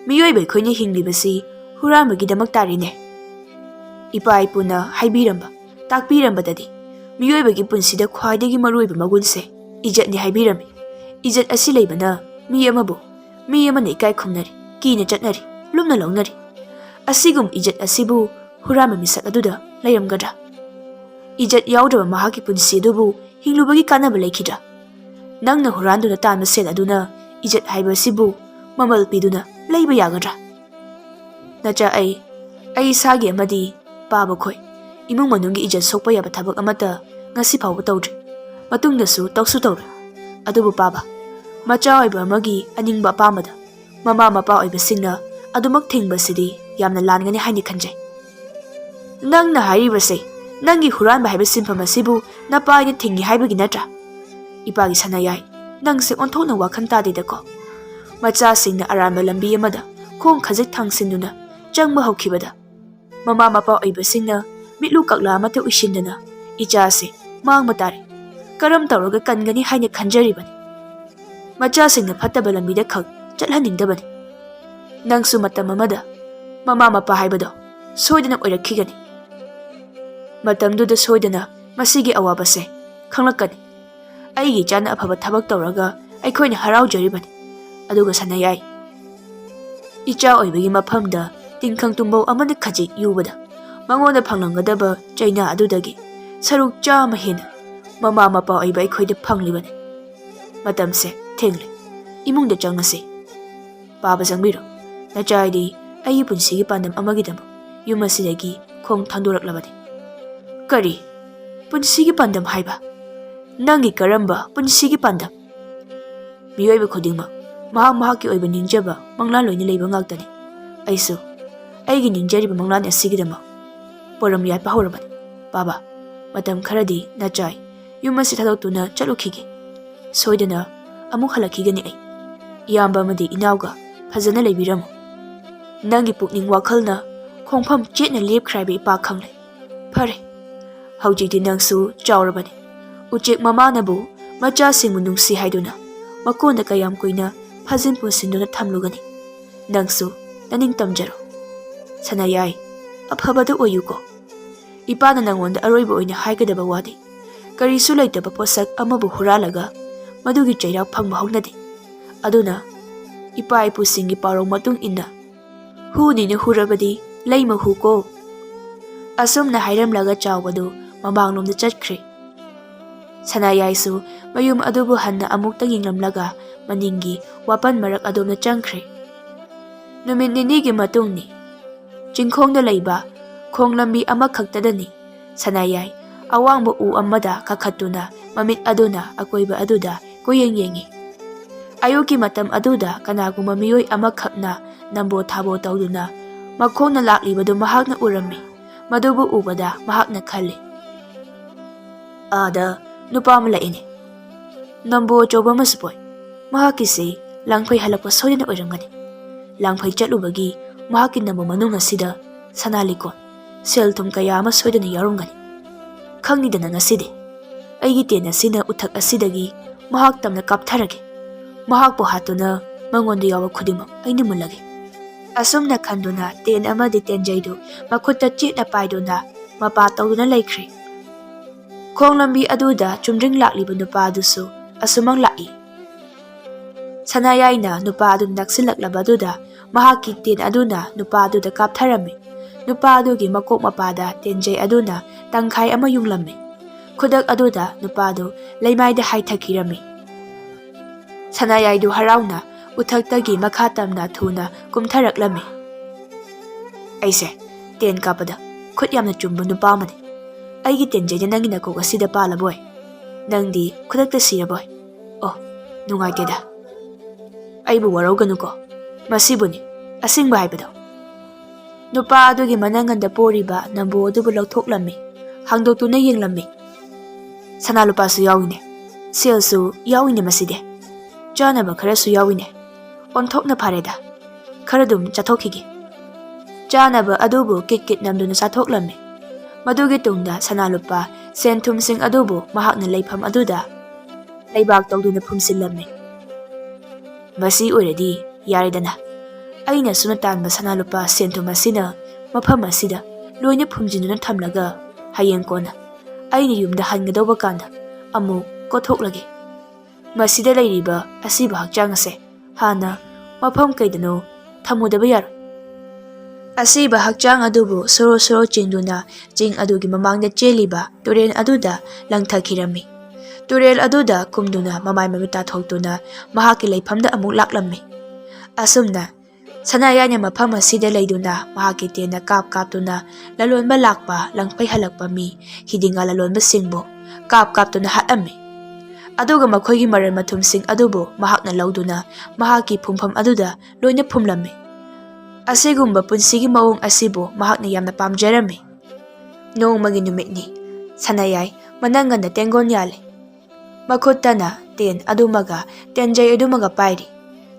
ꯃꯤꯑꯣꯏꯕ ꯑꯩꯈꯣꯏꯅ ꯍꯤꯡꯂꯤꯕꯁꯤ ꯍꯨꯔꯥꯟꯕꯒꯤꯗꯃꯛ ꯇꯥꯔꯤꯅꯦ꯫ ꯏꯄꯥ ꯏꯄꯨꯅ ꯍꯥꯏꯕꯤꯔꯝꯕ, ꯇꯥꯛꯄꯤꯔꯝꯕꯗꯗꯤ ꯃꯤꯑꯣꯏꯕꯒꯤ ꯄꯨꯟꯁꯤꯗ ꯈ꯭ꯋꯥꯏꯗꯒꯤ ꯃꯔꯨꯑꯣꯏꯕ ꯃꯒꯨꯟꯁꯦ ꯏꯖꯠꯅꯤ ꯍꯥꯏꯕꯤꯔꯝꯃꯤ꯫ ꯏꯖꯠ ꯑꯁꯤ ꯂꯩꯕꯅ ꯃꯤ ꯑꯃꯅ ꯏꯀꯥꯏ ꯈꯨꯝꯅꯔꯤ, ꯀꯤꯅ ꯆꯠꯅꯔꯤ, ꯂꯨꯝꯅ ꯂꯧꯅꯔꯤ꯫ ꯑꯁꯤꯒꯨꯝ ꯏꯖꯠ ꯑꯁꯤꯕꯨ ꯍꯨꯔꯥꯟꯕ ꯃꯤꯁꯛ ꯑꯗꯨꯗ ꯂꯩꯔꯝꯒꯗ꯭ꯔꯥ? ꯏꯖꯠ ꯌꯥꯎꯗ꯭ꯔꯕ ꯃꯍꯥꯛꯀꯤ ꯄꯨꯟꯁꯤ ꯑꯗꯨꯕꯨ ꯍꯤꯡꯂꯨꯕꯒꯤ ꯀꯥꯟꯅꯕ ꯂꯩꯈꯤꯗ꯭ꯔꯥ? ꯅꯪꯅ ꯍꯨꯔꯥꯟꯗꯨꯅ ꯇꯥꯟꯕ ꯁꯦꯜ ꯑꯗꯨꯅ ꯏꯖꯠ ꯍꯥꯏꯕꯁꯤꯕꯨ ꯃꯃꯜ ꯄꯤꯗꯨꯅ ꯂꯩꯕ ꯌꯥꯒꯗ꯭ꯔꯥ? ꯅꯆꯥ ꯑꯩ ꯏꯁꯥꯒꯤ ꯑꯃꯗꯤ ꯄꯥꯕ ꯈꯣꯏ ꯏꯃꯨꯡ ꯃꯅꯨꯡꯒꯤ ꯏꯖꯠ ꯁꯣꯛꯄ ꯌꯥꯕ ꯊꯕꯛ ꯑꯃꯠꯇ ꯉꯁꯤ ꯐꯥꯎꯕ ꯇꯧꯗ꯭ꯔꯤ, ꯃꯇꯨꯡꯗꯁꯨ ꯇꯧꯁꯨ ꯇꯧꯔꯣꯏ꯫ ꯑꯗꯨꯕꯨ ꯄꯥꯕ, ꯃꯆꯥ ꯑꯣꯏꯕ ꯑꯃꯒꯤ ꯑꯅꯤꯡꯕ ꯑꯄꯥꯝꯕꯗ ꯃꯃꯥ ꯃꯄꯥ ꯑꯣꯏꯕꯁꯤꯡꯅ ꯑꯗꯨꯃꯛ ꯊꯤꯡꯕꯁꯤꯗꯤ ꯌꯥꯝꯅ ꯂꯥꯟꯒꯅꯤ ꯍꯥꯏꯅ ꯈꯟꯖꯩ꯫ ꯅꯪꯅ ꯍꯥꯏꯔꯤꯕꯁꯦ ꯅꯪꯒꯤ ꯍꯨꯔꯥꯟꯕ ꯍꯥꯏꯕ ꯁꯤꯟꯐꯝ ꯑꯁꯤꯕꯨ ꯅꯄꯥ ꯑꯩꯅ ꯊꯤꯡꯉꯤ ꯍꯥꯏꯕꯒꯤ ꯅꯠꯇ꯭ꯔꯥ? ꯏꯄꯥꯒꯤ ꯁꯅꯥꯌꯥꯏ, ꯅꯪꯁꯦ ꯑꯣꯟꯊꯣꯛꯅ ꯋꯥꯈꯟ ꯇꯥꯗꯦꯗꯀꯣ꯫ ꯃꯆꯥꯁꯤꯡꯅ ꯑꯔꯥꯟꯕ ꯂꯝꯕꯤ ꯑꯃꯗ ꯈꯣꯡ ꯈꯖꯤꯛ ꯊꯥꯡꯁꯤꯟꯗꯨꯅ ꯆꯪꯕ ꯍꯧꯈꯤꯕꯗ ꯃꯃꯥ ꯃꯄꯥ ꯑꯣꯏꯕꯁꯤꯡꯅ ꯃꯤꯠꯂꯨ ꯀꯛꯂꯥ ꯑꯃꯠꯇ ꯎꯏꯁꯤꯟꯗꯅ ꯏꯆꯥꯁꯦ ꯃꯥꯡꯕ ꯇꯥꯔꯦ, ꯀꯔꯝ ꯇꯧꯔꯒ ꯀꯟꯒꯅꯤ ꯍꯥꯏꯅ ꯈꯟꯖꯔꯤꯕꯅꯤ꯫ ꯃꯆꯥꯁꯤꯡꯅ ꯐꯠꯇꯕ ꯂꯝꯕꯤꯗ ꯈꯛ ꯆꯠꯍꯟꯅꯤꯡꯗꯕꯅꯤ꯫ ꯅꯪꯁꯨ ꯃꯇꯝ ꯑꯃꯗ ꯃꯃꯥ ꯃꯄꯥ ꯍꯥꯏꯕꯗꯣ ꯁꯣꯏꯗꯅ ꯑꯣꯏꯔꯛꯈꯤꯒꯅꯤ꯫ ꯃꯇꯝꯗꯨꯗ ꯁꯣꯏꯗꯅ ꯃꯁꯤꯒꯤ ꯑꯋꯥꯕꯁꯦ ꯈꯪꯂꯛꯀꯅꯤ꯫ ꯑꯩꯒꯤ ꯏꯆꯥꯅ ꯑꯐꯕ ꯊꯕꯛ ꯇꯧꯔꯒ ꯑꯩꯈꯣꯏꯅ ꯍꯔꯥꯎꯖꯔꯤꯕꯅꯤ꯫ ꯑꯗꯨꯒ ꯁꯅꯥꯌꯥꯏ, ꯏꯆꯥ ꯑꯣꯏꯕꯒꯤ ꯃꯐꯝꯗ ꯇꯤꯡꯈꯪ ꯇꯨꯝꯕꯧ ꯑꯃꯅ ꯈꯖꯤꯛ ꯌꯨꯕꯗ ꯃꯉꯣꯟꯗ ꯐꯪꯂꯝꯒꯗꯕ ꯆꯩꯅꯥ ꯑꯗꯨꯗꯒꯤ ꯁꯔꯨꯛ 100 ꯍꯦꯟꯅ ꯃꯃꯥ ꯃꯄꯥ ꯑꯣꯏꯕ ꯑꯩꯈꯣꯏꯗ ꯐꯪꯂꯤꯕꯅꯤ꯫ ꯃꯇꯝꯁꯦ ꯊꯦꯡꯂꯦ, ꯏꯃꯨꯡꯗ ꯆꯪꯉꯁꯤ꯫ ꯄꯥꯕ ꯆꯪꯕꯤꯔꯣ꯫ ꯅꯆꯥꯗꯤ ꯑꯩꯒꯤ ꯄꯨꯟꯁꯤꯒꯤ ꯄꯥꯟꯗꯝ ꯑꯃꯒꯤꯗꯃꯛ ꯌꯨꯝ ꯑꯁꯤꯗꯒꯤ ꯈꯣꯡ ꯊꯥꯡꯗꯣꯔꯛꯂꯕꯅꯤ꯫ ꯀꯔꯤ ꯄꯨꯟꯁꯤꯒꯤ ꯄꯥꯟꯗꯝ ꯍꯥꯏꯕ? ꯅꯪꯒꯤ ꯀꯔꯝꯕ ꯄꯨꯟꯁꯤꯒꯤ ꯄꯥꯟꯗꯝ? ꯃꯤꯑꯣꯏꯕ ꯈꯨꯗꯤꯡꯃꯛ ꯃꯍꯥꯛꯀꯤ ꯑꯣꯏꯕ ꯅꯤꯡꯖꯕ ꯃꯪꯂꯥꯟ ꯂꯣꯏꯅ ꯂꯩꯕ ꯉꯥꯛꯇꯅꯤ꯫ ꯑꯩꯁꯨ ꯑꯩꯒꯤ ꯅꯤꯡꯖꯔꯤꯕ ꯃꯪꯂꯥꯟ ꯑꯁꯤꯒꯤꯗꯃꯛ ꯄꯣꯔꯝ ꯌꯥꯠꯄ ꯍꯧꯔꯕꯅꯤ꯫ ꯄꯥꯕ, ꯃꯇꯝ ꯈꯔꯗꯤ ꯅꯆꯥꯏ ꯌꯨꯝ ꯑꯁꯤ ꯊꯥꯗꯣꯛꯇꯨꯅ ꯆꯠꯂꯨꯈꯤꯒꯦ꯫ ꯁꯣꯏꯗꯅ ꯑꯃꯨꯛ ꯍꯜꯂꯛꯈꯤꯒꯅꯤ ꯑꯩ꯫ ꯏꯌꯥꯝꯕ ꯑꯃꯗꯤ ꯏꯅꯥꯎꯒ ꯐꯖꯅ ꯂꯩꯕꯤꯔꯝꯃꯨ꯫ ꯅꯪꯒꯤ ꯄꯨꯛꯅꯤꯡ ꯋꯥꯈꯜꯅ ꯈꯣꯡꯐꯝ ꯆꯦꯠꯅ ꯂꯦꯞꯈ꯭ꯔꯦ ꯍꯥꯏꯕ ꯏꯄꯥ ꯈꯪꯂꯦ꯫ ꯐꯔꯦ, ꯍꯧꯖꯤꯛꯇꯤ ꯅꯪꯁꯨ ꯆꯥꯎꯔꯕꯅꯤ꯫ ꯎꯆꯦꯛ ꯃꯃꯥꯅꯕꯨ ꯃꯆꯥꯁꯤꯡꯕꯨ ꯅꯨꯡꯁꯤ ꯍꯥꯏꯗꯨꯅ ꯃꯀꯣꯟꯗ ꯀꯌꯥꯝ ꯀꯨꯏꯅ ꯐꯥꯖꯤꯟ ꯄꯨꯟꯁꯤꯟꯗꯨꯅ ꯊꯝꯂꯨꯒꯅꯤ? ꯅꯪꯁꯨ ꯅꯅꯤꯡ ꯇꯝꯖꯔꯣ꯫ ꯁꯅꯥꯌꯥꯏ, ꯑꯐꯕꯗ ꯑꯣꯏꯌꯨꯀꯣ꯫ ꯏꯄꯥꯅ ꯅꯪꯉꯣꯟꯗ ꯑꯔꯣꯏꯕ ꯑꯣꯏꯅ ꯍꯥꯏꯒꯗꯕ ꯋꯥꯗꯤ ꯀꯔꯤꯁꯨ ꯂꯩꯇꯕ ꯄꯣꯠꯁꯛ ꯑꯃꯕꯨ ꯍꯨꯔꯥꯜꯂꯒ ꯃꯗꯨꯒꯤ ꯆꯩꯔꯥꯛ ꯐꯪꯕ ꯍꯧꯅꯗꯦ꯫ ꯑꯗꯨꯅ ꯏꯄꯥ ꯏꯄꯨꯁꯤꯡꯒꯤ ꯄꯥꯎꯔꯧ ꯃꯇꯨꯡ ꯏꯟꯅ ꯍꯨꯅꯤꯅ ꯍꯨꯔꯕꯗꯤ ꯂꯩꯃ ꯍꯨꯀꯣ꯫ ꯑꯁꯨꯝꯅ ꯍꯥꯏꯔꯝꯂꯒ ꯆꯥꯎꯕꯗꯨ ꯃꯃꯥꯡꯂꯣꯝꯗ ꯆꯠꯈ꯭ꯔꯦ꯫ ꯁꯅꯥꯌꯥꯏꯁꯨ ꯃꯌꯨꯝ ꯑꯗꯨꯕꯨ ꯍꯟꯅ ꯑꯃꯨꯛꯇ ꯌꯦꯡꯂꯝꯂꯒ ꯃꯅꯤꯡꯒꯤ ꯋꯥꯄꯟ ꯃꯔꯛ ꯑꯗꯣꯝꯗ ꯆꯪꯈ꯭ꯔꯦ꯫ ꯅꯨꯃꯤꯠ 2ꯒꯤ ꯃꯇꯨꯡꯅꯤ꯫ ꯆꯤꯡꯈꯣꯡꯗ ꯂꯩꯕ ꯈꯣꯡ ꯂꯝꯕꯤ ꯑꯃꯈꯛꯇꯗꯅꯤ ꯁꯅꯥꯌꯥꯏ ꯑꯋꯥꯡꯕ ꯎ ꯑꯃꯗ ꯀꯥꯈꯠꯇꯨꯅ ꯃꯃꯤꯠ ꯑꯗꯨꯅ ꯑꯀꯣꯏꯕ ꯑꯗꯨꯗ ꯀꯣꯏꯌꯦꯡ ꯌꯦꯡꯉꯤ꯫ ꯑꯌꯨꯛꯀꯤ ꯃꯇꯝ ꯑꯗꯨꯗ ꯀꯅꯥꯒꯨꯝꯕ ꯃꯤꯑꯣꯏ ꯑꯃꯈꯛꯅ ꯅꯝꯕꯣ ꯊꯥꯕꯣ ꯇꯧꯗꯨꯅ ꯃꯈꯣꯡꯅ ꯂꯥꯛꯂꯤꯕꯗꯨ ꯃꯍꯥꯛꯅ ꯎꯔꯝꯃꯤ꯫ ꯃꯗꯨꯕꯨ ꯎꯕꯗ ꯃꯍꯥꯛꯅ ꯈꯜꯂꯤ, ꯑꯥꯗ ꯅꯨꯄꯥ ꯑꯃ ꯂꯥꯛꯏꯅꯦ, ꯅꯝꯕꯣ ꯑꯆꯧꯕ ꯑꯃꯁꯨ ꯄꯣꯏ꯫ ꯃꯍꯥꯛꯀꯤꯁꯤ ꯂꯥꯡꯐꯩ ꯍꯜꯂꯛꯄ ꯁꯣꯏꯗꯅ ꯑꯣꯏꯔꯝꯒꯅꯤ꯫ ꯂꯥꯡꯐꯩ ꯆꯠꯂꯨꯕꯒꯤ ꯃꯍꯥꯛꯀꯤ ꯅꯝꯕꯣ ꯃꯅꯨꯡ ꯑꯁꯤꯗ ꯁꯅꯥ ꯂꯤꯛꯀꯣꯟ, ꯁꯦꯜ ꯊꯨꯝ ꯀꯌꯥ ꯑꯃ ꯁꯣꯏꯗꯅ ꯌꯥꯎꯔꯝꯒꯅꯤ꯫ ꯈꯪꯅꯤꯗꯅ ꯉꯁꯤꯗꯤ ꯑꯩꯒꯤ ꯇꯦꯟ ꯑꯁꯤꯅ ꯎꯊꯛ ꯑꯁꯤꯗꯒꯤ ꯃꯍꯥꯛ ꯇꯝꯅ ꯀꯥꯞꯊꯔꯒꯦ꯫ ꯃꯍꯥꯛꯄꯨ ꯍꯥꯠꯇꯨꯅ ꯃꯉꯣꯟꯗ ꯌꯥꯎꯕ ꯈꯨꯗꯤꯡꯃꯛ ꯑꯩꯅ ꯃꯨꯜꯂꯒꯦ꯫ ꯑꯁꯨꯝꯅ ꯈꯟꯗꯨꯅ ꯇꯦꯟ ꯑꯃꯗꯤ ꯇꯦꯟꯖꯩꯗꯨ ꯃꯈꯨꯠꯇ ꯆꯦꯠꯅ ꯄꯥꯏꯗꯨꯅ ꯃꯄꯥ ꯇꯧꯗꯨꯅ ꯂꯩꯈ꯭ꯔꯦ꯫ ꯈꯣꯡ ꯂꯝꯕꯤ ꯑꯗꯨꯗ ꯆꯨꯝꯗ꯭ꯔꯤꯡ ꯂꯥꯛꯂꯤꯕ ꯅꯨꯄꯥ ꯑꯗꯨꯁꯨ ꯑꯁꯨꯃꯛ ꯂꯥꯛꯏ꯫ ꯁꯅꯥꯌꯥꯏꯅ ꯅꯨꯄꯥ ꯑꯗꯨ ꯅꯛꯁꯤꯜꯂꯛꯂꯕꯗꯨꯗ ꯃꯍꯥꯛꯀꯤ ꯇꯦꯟ ꯑꯗꯨꯅ ꯅꯨꯄꯥ ꯑꯗꯨꯗ ꯀꯥꯞꯊꯔꯝꯃꯤ꯫ ꯅꯨꯄꯥ ꯑꯗꯨꯒꯤ ꯃꯀꯣꯛ ꯃꯄꯥꯗ ꯇꯦꯟꯖꯩ ꯑꯗꯨꯅ ꯇꯪꯈꯥꯏ ꯑꯃ ꯌꯨꯡꯂꯝꯃꯤ꯫ Khudak aduda nupadu leimaida haithakirami. Sanayaidu harauna uthaktagi makha tamna thuna kumtharaklami. Aise ten kapada khut yamna chumbu nupa amani. Aigi tenjayna nangi nakok asida palaboy. Nangdi khudakta siraboy. Oh, nungaiteda. Aibu warauganuko. Masibuni asingba haibado. Nupa adugi mananganda poriba nambu adubu lauthoklammi. Hangdoktuna yenglammi. Sanalupasu yawine. Selsu yawine maside. Janaba kharasu yawine. Onthokna phareda. Kharadum chathokigi. Janaba adubu kit namduna chathoklammi. Madugi tungda Sanalupa senthum sing adubu mahakna leifam aduda leibak tawduna phumsillammi. Masi oiradi yaridana. Aina sunatanba Sanalupa senthum asina mafam asida loina phumjinuna thamlaga hayeng kona aina yumda hangadawba kanda amu kothoklage. Masida leiriba asiba hakchang ase hana mafam kaidano thamudaba yar. Asiba hakchang adubu soro soro chingduna jing adugi mamangda cheliba turen aduda langthakirami. Turel aduda kumduna mamai mamita thoktuna mahaki leifamda amuk laklammi. Asumna Sanayanya mafam asida leiduna mahaki tena kaptuna lalonba lakpa langpai halakpa mi hidinga lalonba singbo kaptuna hatammi. Aduga makhoigi maral mathum sing adubu mahakna lauduna mahaki phumpham aduda loina phumlammi. Asigumba punsigi maung asibu mahakna yamna pamjarami. Nongmagi numitni Sanayai mananganda tengon yale. Makhutana ten adumaga tenjay adumaga pairi.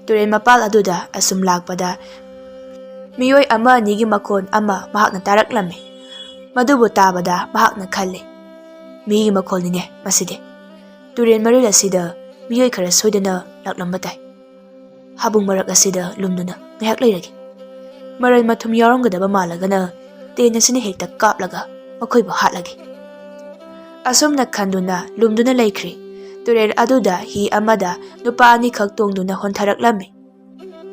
Turen mapal aduda asum lakpada miyoy ama nigi makon ama mahakna taraklami. Madubu tabada mahakna khalle. Migi makol nine maside. Turen maril asida miyoy khara soidana laklamba tai. Habung marak asida lumduna ngahak leiragi. Maral mathum yaramgadaba malagana tena sine hekta kaplaga makhoibu hatlagi. Asumna khanduna lumduna leikri. Turel aduda hi amada nupa ani khak tongduna hontharaklammi.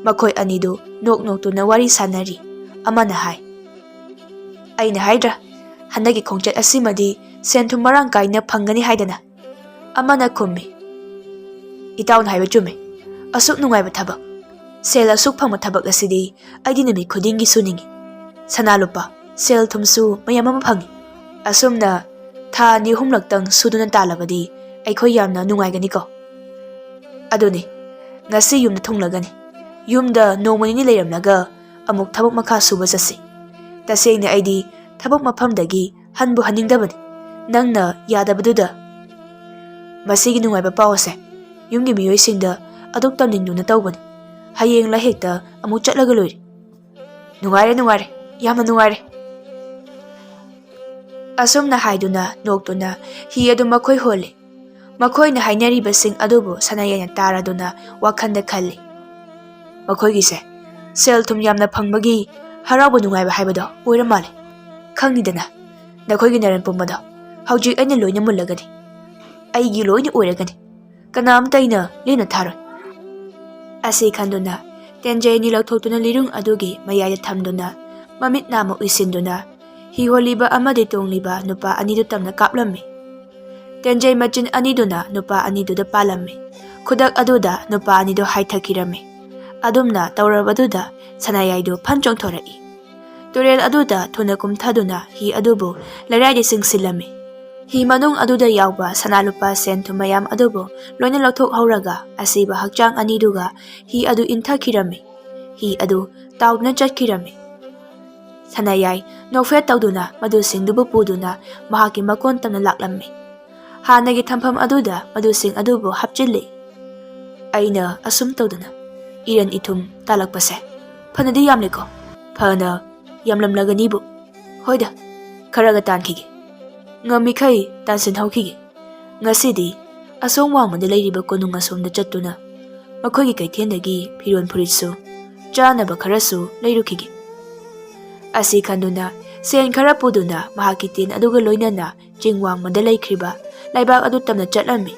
Makhoi anidu nok-noktuna wari sanari. Amana hai. Aina haidra handagi khongchat asimadi senthum marang kaina phangani haidana. Amana khummi. Itaun haiba chume. Asuk nungaiba thabak. Sel asuk phangma thabak asidi aidi numi khudingi suningi. Sanalupa sel thumsu mayam ama phangi. Asumna tha ni humlaktang suduna talabadi aikhoi yamna nungaigani ko. Aduni ngasi yumna thunglagani. Yumda nongmani leiramlaga amuk thabak makha suba jasi. Tasengna aidi thabak mafamdagi hanbu haningdabani. Nangna yadabaduda. Masigi nungaiba pawase. Yumgi miyoy singda aduk tamningduna tawbani. Hayeng la hekta amuk chatlaga loiri. Nungaire yamna nungaire. Asumna haiduna noktuna hi adu makhoi hole. Makhoi na hainari basing adubu Sanayana taraduna wakhanda khalli. Makhoi gise sel thum yamna phangbagi harabu nungaiba haibado oira male. Khangidana nakhoi gi naran pumbado hauji aina loina mullagani. Aigi loina oiragani. Kanam taina lena tharoi. Asi khanduna tenjay ni lauthotuna lirung adugi mayaya thamduna mamit nama uisinduna hi holiba amadi tongliba nupa anidu tamna kaplammi. Tenjay machin aniduna nupa aniduda palammi. Khudak aduda nupa anidu haithakirami. Adumna tawrabaduda Sanayaidu phanchong thorai. Turel aduda thuna kumthaduna hi adubu laraidi singsilami. Hi manung aduda yawba Sanalupa senthum mayam adubu loina lauthok hauraga asiba hakchang aniduga hi adu inthakirami. Hi adu tawdna chatkirami. Sanayai nofet tawduna madu singdubu puduna mahaki makon tamna laklammi. Hanagi thampham aduda madu sing adubu hapchilli. Aina asum tawduna iran ithum talakpase. Phanadi yamliko. Phana yamlamlaganibu. Hoida kharaga tankhigi. Ngamikhai tansin hawkhigi. Ngasidi asong wangmada leiriba konung asomda chattuna makhoigi kaithendagi phiron furitsu chanaba kharasu leirukhigi. Asi khanduna sen khara puduna mahaki tin aduga loinana chingwangmada leikhriba laibak adu tamna chatlammi.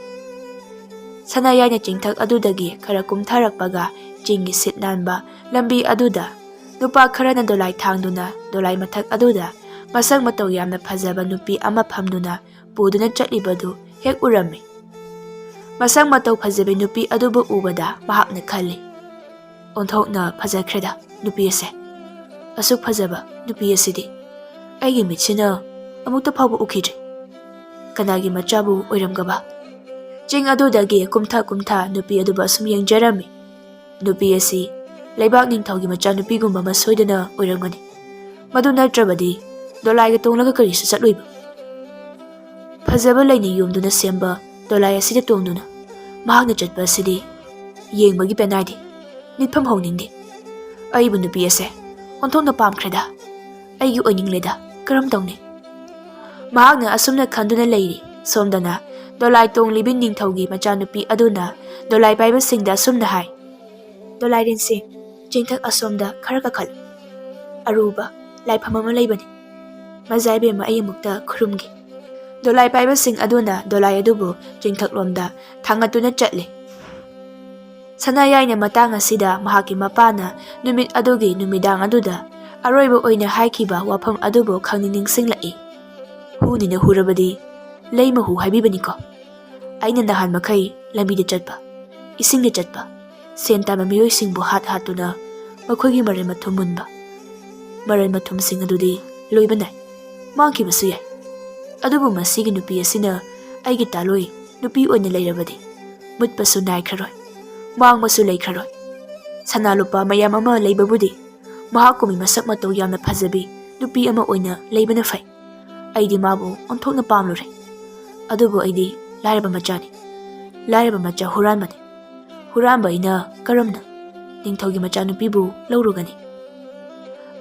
Sanayana chingthak adudagi khara kumtharakpaga chingi sitnanba lambi aduda nupa kharana dolai thangduna dolai mathak aduda masak matau yamna phajaba nupi ama phamduna ꯄꯨꯗꯨꯅ ꯆꯠꯂꯤꯕꯗꯨ ꯍꯦꯛ ꯎꯔꯝꯃꯤ꯫ ꯃꯁꯛ ꯃꯇꯧ ꯐꯖꯕꯤ ꯅꯨꯄꯤ ꯑꯗꯨꯕꯨ ꯎꯕꯗ ꯃꯍꯥꯛꯅ ꯈꯜꯂꯤ, ꯑꯣꯟꯊꯣꯛꯅ ꯐꯖꯈ꯭ꯔꯦꯗ ꯅꯨꯄꯤ ꯑꯁꯦ꯫ ꯑꯁꯨꯛ ꯐꯖꯕ ꯅꯨꯄꯤ ꯑꯁꯤꯗꯤ ꯑꯩꯒꯤ ꯃꯤꯠꯁꯤꯅ ꯑꯃꯨꯛꯇ ꯐꯥꯎꯕ ꯎꯈꯤꯗ꯭ꯔꯤ꯫ ꯀꯅꯥꯒꯤ ꯃꯆꯥꯕꯨ ꯑꯣꯏꯔꯝꯒꯕ? ꯆꯤꯡ ꯑꯗꯨꯗꯒꯤ ꯀꯨꯝꯊ ꯅꯨꯄꯤ ꯑꯗꯨꯕꯨ ꯑꯁꯨꯝ ꯌꯦꯡꯖꯔꯝꯃꯤ꯫ ꯅꯨꯄꯤ ꯑꯁꯤ ꯂꯩꯕꯥꯛ ꯅꯤꯡꯊꯧꯒꯤ ꯃꯆꯥꯅꯨꯄꯤꯒꯨꯝꯕ ꯑꯃ ꯁꯣꯏꯗꯅ ꯑꯣꯏꯔꯝꯒꯅꯤ꯫ ꯃꯗꯨ ꯅꯠꯇ꯭ꯔꯕꯗꯤ ꯗꯣꯂꯥꯏꯒ ꯇꯣꯡꯂꯒ ꯀꯔꯤꯁꯨ ꯆꯠꯂꯣꯏꯕ? ꯐꯖꯕ ꯂꯩꯅ ꯌꯣꯝꯗꯨꯅ ꯁꯦꯝꯕ ꯗꯣꯂꯥꯏ ꯑꯁꯤꯗ ꯇꯣꯡꯗꯨꯅ ꯃꯍꯥꯛꯅ ꯆꯠꯄ ꯑꯁꯤꯗꯤ ꯌꯦꯡꯕꯒꯤ ꯄꯦꯟꯅꯥꯏꯗꯦ, ꯅꯤꯠꯐꯝ ꯍꯧꯅꯤꯡꯗꯦ꯫ ꯑꯩꯕꯨ ꯅꯨꯄꯤ ꯑꯁꯦ ꯑꯣꯟꯊꯣꯛꯅ ꯄꯥꯝꯈ꯭ꯔꯦꯗ, ꯑꯩꯒꯤ ꯑꯣꯏꯅꯤꯡꯂꯦꯗ, ꯀꯔꯝ ꯇꯧꯅꯤ? ꯃꯍꯥꯛꯅ ꯑꯁꯨꯝꯅ ꯈꯟꯗꯨꯅ ꯂꯩꯔꯤ꯫ ꯁꯣꯝꯗꯅ ꯗꯣꯂꯥꯏ ꯇꯣꯡꯂꯤꯕꯤ ꯅꯤꯡꯊꯧꯒꯤ ꯃꯆꯥꯅꯨꯄꯤ ꯑꯗꯨꯅ ꯗꯣꯂꯥꯏ ꯄꯥꯏꯕꯁꯤꯡꯗ ꯑꯁꯨꯝꯅ ꯍꯥꯏ, ꯗꯣꯂꯥꯏꯔꯦꯟꯁꯤꯡ, ꯆꯤꯡꯊꯛ ꯑꯁꯣꯝꯗ ꯈꯔ ꯀꯥꯈꯠꯂꯨ꯫ ꯑꯔꯨꯕ ꯂꯥꯏꯐꯝ ꯑꯃ ꯂꯩꯕꯅꯤ꯫ ꯃꯖꯥꯏꯕꯦꯝꯃ ꯑꯩ ꯑꯃꯨꯛꯇ ꯈꯨꯔꯨꯝꯒꯦ꯫ ꯗꯣꯂꯥꯏ ꯄꯥꯏꯕꯁꯤꯡ ꯑꯗꯨꯅ ꯗꯣꯂꯥꯏ ꯑꯗꯨꯕꯨ ꯆꯤꯡꯊꯛꯂꯣꯝꯗ ꯊꯥꯡꯒꯠꯇꯨꯅ ꯆꯠꯂꯤ꯫ ꯁꯅꯥꯌꯥꯏꯅ ꯃꯇꯥꯡ ꯑꯁꯤꯗ ꯃꯍꯥꯛꯀꯤ ꯃꯄꯥꯅ ꯅꯨꯃꯤꯠ ꯑꯗꯨꯒꯤ ꯅꯨꯃꯤꯗꯥꯡ ꯑꯗꯨꯗ ꯑꯔꯣꯏꯕ ꯑꯣꯏꯅ ꯍꯥꯏꯈꯤꯕ ꯋꯥꯐꯝ ꯑꯗꯨꯕꯨ ꯈꯪꯅꯤꯡ ꯅꯤꯡꯁꯤꯡꯂꯛꯏ꯫ ꯍꯨꯅꯤꯅ ꯍꯨꯔꯕꯗꯤ ꯂꯩ ꯃꯍꯨ ꯍꯥꯏꯕꯤꯕꯅꯤꯀꯣ꯫ ꯑꯩꯅ ꯅꯍꯥꯟ ꯃꯈꯩ ꯂꯝꯕꯤꯗ ꯆꯠꯄ, ꯏꯁꯤꯡꯗ ꯆꯠꯄ, ꯁꯦꯟ ꯇꯥꯟꯕ ꯃꯤꯑꯣꯏꯁꯤꯡꯕꯨ ꯍꯥꯠꯇꯨꯅ ꯃꯈꯣꯏꯒꯤ ꯃꯔꯟ ꯃꯊꯨꯝ ꯃꯨꯟꯕ꯫ ꯃꯔꯟ ꯃꯊꯨꯝꯁꯤꯡ ꯑꯗꯨꯗꯤ ꯂꯣꯏꯕ ꯅꯥꯏ, ꯃꯥꯡꯈꯤꯕꯁꯨ ꯌꯥꯏ꯫ ꯑꯗꯨꯕꯨ ꯃꯁꯤꯒꯤ ꯅꯨꯄꯤ ꯑꯁꯤꯅ ꯑꯩꯒꯤ ꯇꯥꯂꯣꯏ ꯅꯨꯄꯤ ꯑꯣꯏꯅ ꯂꯩꯔꯕꯗꯤ ꯃꯨꯠꯄꯁꯨ ꯅꯥꯏꯈ꯭ꯔꯔꯣꯏ, ꯃꯥꯡꯕꯁꯨ ꯂꯩꯈ꯭ꯔꯔꯣꯏ꯫ ꯁꯅꯥ ꯂꯨꯄꯥ ꯃꯌꯥꯝ ꯑꯃ ꯂꯩꯕꯕꯨꯗꯤ ꯃꯍꯥꯛꯀꯨꯝꯕꯤ ꯃꯁꯛ ꯃꯇꯧ ꯌꯥꯝꯅ ꯐꯖꯕꯤ ꯅꯨꯄꯤ ꯑꯃ ꯑꯣꯏꯅ ꯂꯩꯕꯅ ꯐꯩ꯫ ꯑꯩꯗꯤ ꯃꯥꯕꯨ ꯑꯣꯟꯊꯣꯛꯅ ꯄꯥꯝꯂꯨꯔꯦ꯫ ꯑꯗꯨꯕꯨ ꯑꯩꯗꯤ ꯂꯥꯏꯔꯕ ꯃꯆꯥꯅꯤ, ꯂꯥꯏꯔꯕ ꯃꯆꯥ ꯍꯨꯔꯥꯟꯕꯅꯤ꯫ ꯍꯨꯔꯥꯟꯕ ꯑꯩꯅ ꯀꯔꯝꯅ ꯅꯤꯡꯊꯧꯒꯤ ꯃꯆꯥꯅꯨꯄꯤꯕꯨ ꯂꯧꯔꯨꯒꯅꯤ?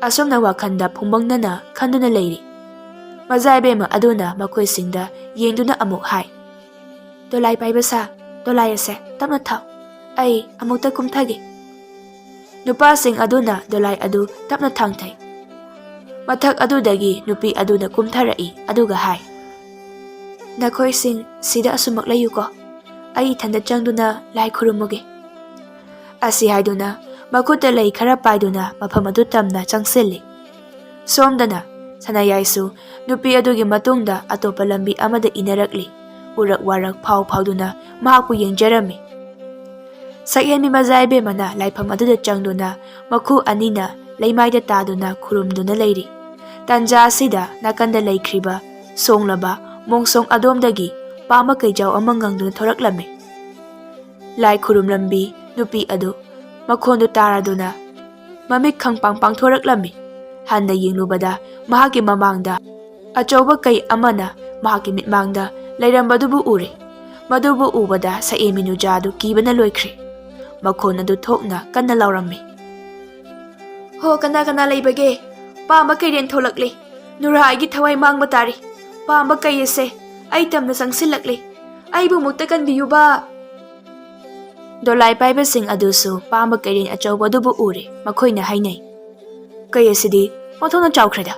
ꯑꯁꯨꯝꯅ ꯋꯥꯈꯜꯗ ꯐꯨꯡꯕꯪꯅꯅ ꯈꯟꯗꯨꯅ ꯂꯩꯔꯤ꯫ ꯃꯖꯥꯏꯕꯦꯝꯃ ꯑꯗꯨꯅ ꯃꯈꯣꯏꯁꯤꯡꯗ ꯌꯦꯡꯗꯨꯅ ꯑꯃꯨꯛ ꯍꯥꯏ, ꯗꯣꯂꯥꯏ ꯄꯥꯏꯕ ꯁꯥ, ꯗꯣꯂꯥꯏ ꯑꯁꯦ ꯇꯞꯅ ꯊꯥꯎ, ꯑꯩ ꯑꯃꯨꯛꯇ ꯀꯨꯝꯊꯒꯦ꯫ ꯅꯨꯄꯥꯁꯤꯡ ꯑꯗꯨꯅ ꯗꯣꯂꯥꯏ ꯑꯗꯨ ꯇꯞꯅ ꯊꯥꯡꯊꯩ꯫ ꯃꯊꯛ ꯑꯗꯨꯗꯒꯤ ꯅꯨꯄꯤ ꯑꯗꯨꯅ ꯀꯨꯝꯊꯔꯛꯏ ꯑꯗꯨꯒ ꯍꯥꯏ, ꯅꯈꯣꯏꯁꯤꯡ ꯁꯤꯗ ꯑꯁꯨꯃꯛ ꯂꯩꯌꯨꯀꯣ, ꯑꯩ ꯏꯊꯟꯗ ꯆꯪꯗꯨꯅ ꯂꯥꯏ ꯈꯨꯔꯨꯝꯃꯨꯒꯦ꯫ ꯑꯁꯤ ꯍꯥꯏꯗꯨꯅ ꯃꯈꯨꯠꯇ ꯂꯩ ꯈꯔ ꯄꯥꯏꯗꯨꯅ ꯃꯐꯝ ꯑꯗꯨ ꯇꯝꯅ ꯆꯪꯁꯤꯜꯂꯤ꯫ ꯁꯣꯝꯗꯅ ꯁꯅꯥꯌꯥꯏꯁꯨ ꯅꯨꯄꯤ ꯑꯗꯨꯒꯤ ꯃꯇꯨꯡꯗ ꯑꯇꯣꯞꯄ ꯂꯝꯕꯤ ꯑꯃꯗ ꯏꯟꯅꯔꯛꯂꯤ꯫ ꯎꯔꯛ ꯋꯥꯔꯛ ꯐꯥꯎꯗꯨꯅ ꯃꯍꯥꯛꯄꯨ ꯌꯦꯡꯖꯔꯝꯃꯤ꯫ ꯁꯛꯍꯦꯟꯕꯤ ꯃꯖꯥꯏꯕꯦꯝꯃꯅ ꯂꯥꯏꯐꯝ ꯑꯗꯨꯗ ꯆꯪꯗꯨꯅ ꯃꯈꯨ ꯑꯅꯤꯅ ꯂꯩꯃꯥꯏꯗ ꯇꯥꯗꯨꯅ ꯈꯨꯔꯨꯝꯗꯨꯅ ꯂꯩꯔꯤ꯫ ꯇꯥꯟꯖꯥ ꯑꯁꯤꯗ ꯅꯥꯀꯟꯗ ꯂꯩꯈ꯭ꯔꯤꯕ ꯁꯣꯡꯂꯕ ꯃꯣꯡꯁꯣꯡ ꯑꯗꯣꯝꯗꯒꯤ ꯄꯥꯝꯕ ꯀꯩꯖꯥꯎ ꯑꯃ ꯉꯪꯗꯨꯅ ꯊꯣꯔꯛꯂꯝꯃꯤ꯫ ꯂꯥꯏ ꯈꯨꯔꯨꯝꯂꯝꯕꯤ ꯅꯨꯄꯤ ꯑꯗꯨ ꯃꯈꯣꯟꯗꯨ ꯇꯥꯔꯗꯨꯅ ꯃꯃꯤꯠ ꯈꯪꯄꯥꯡ ꯄꯥꯡꯊꯣꯔꯛꯂꯝꯃꯤ꯫ ꯍꯟꯅ ꯌꯦꯡꯂꯨꯕꯗ ꯃꯍꯥꯛꯀꯤ ꯃꯃꯥꯡꯗ ꯑꯆꯧꯕ ꯀꯩ ꯑꯃꯅ ꯃꯍꯥꯛꯀꯤ ꯃꯤꯠꯃꯥꯡꯗ ꯂꯩꯔꯝꯕꯗꯨꯕꯨ ꯎꯔꯦ꯫ ꯃꯗꯨꯕꯨ ꯎꯕꯗ ꯁꯛꯍꯦꯟꯕꯤ ꯅꯨꯖꯥ ꯑꯗꯨ ꯀꯤꯕꯅ ꯂꯣꯏꯈ꯭ꯔꯦ꯫ ꯃꯈꯣꯟ ꯑꯗꯨ ꯊꯣꯛꯅ ꯀꯟꯅ ꯂꯥꯎꯔꯝꯃꯤ, ꯍꯣ ꯀꯅꯥ ꯀꯅꯥ ꯂꯩꯕꯒꯦ? ꯄꯥꯝꯕ ꯀꯩꯔꯦꯟ ꯊꯣꯛꯂꯛꯂꯤ꯫ ꯅꯨꯔꯥ ꯑꯩꯒꯤ ꯊꯋꯥꯏ ꯃꯥꯡꯕ ꯇꯥꯔꯤ꯫ ꯄꯥꯝꯕ ꯀꯩ ꯑꯁꯦ ꯑꯩ ꯇꯝꯅ ꯆꯪꯁꯤꯜꯂꯛꯂꯤ꯫ ꯑꯩꯕꯨ ꯑꯃꯨꯛꯇ ꯀꯟꯕꯤꯌꯨꯕ꯫ ꯗꯣꯂꯥꯏ ꯄꯥꯏꯕꯁꯤꯡ ꯑꯗꯨꯁꯨ ꯄꯥꯝꯕ ꯀꯩꯔꯦꯟ ꯑꯆꯧꯕ ꯑꯗꯨꯕꯨ ꯎꯔꯦ꯫ ꯃꯈꯣꯏꯅ ꯍꯥꯏꯅꯩ, ꯀꯩ ꯑꯁꯤꯗꯤ ꯑꯣꯟꯊꯣꯛꯅ ꯆꯥꯎꯈ꯭ꯔꯦꯗ꯫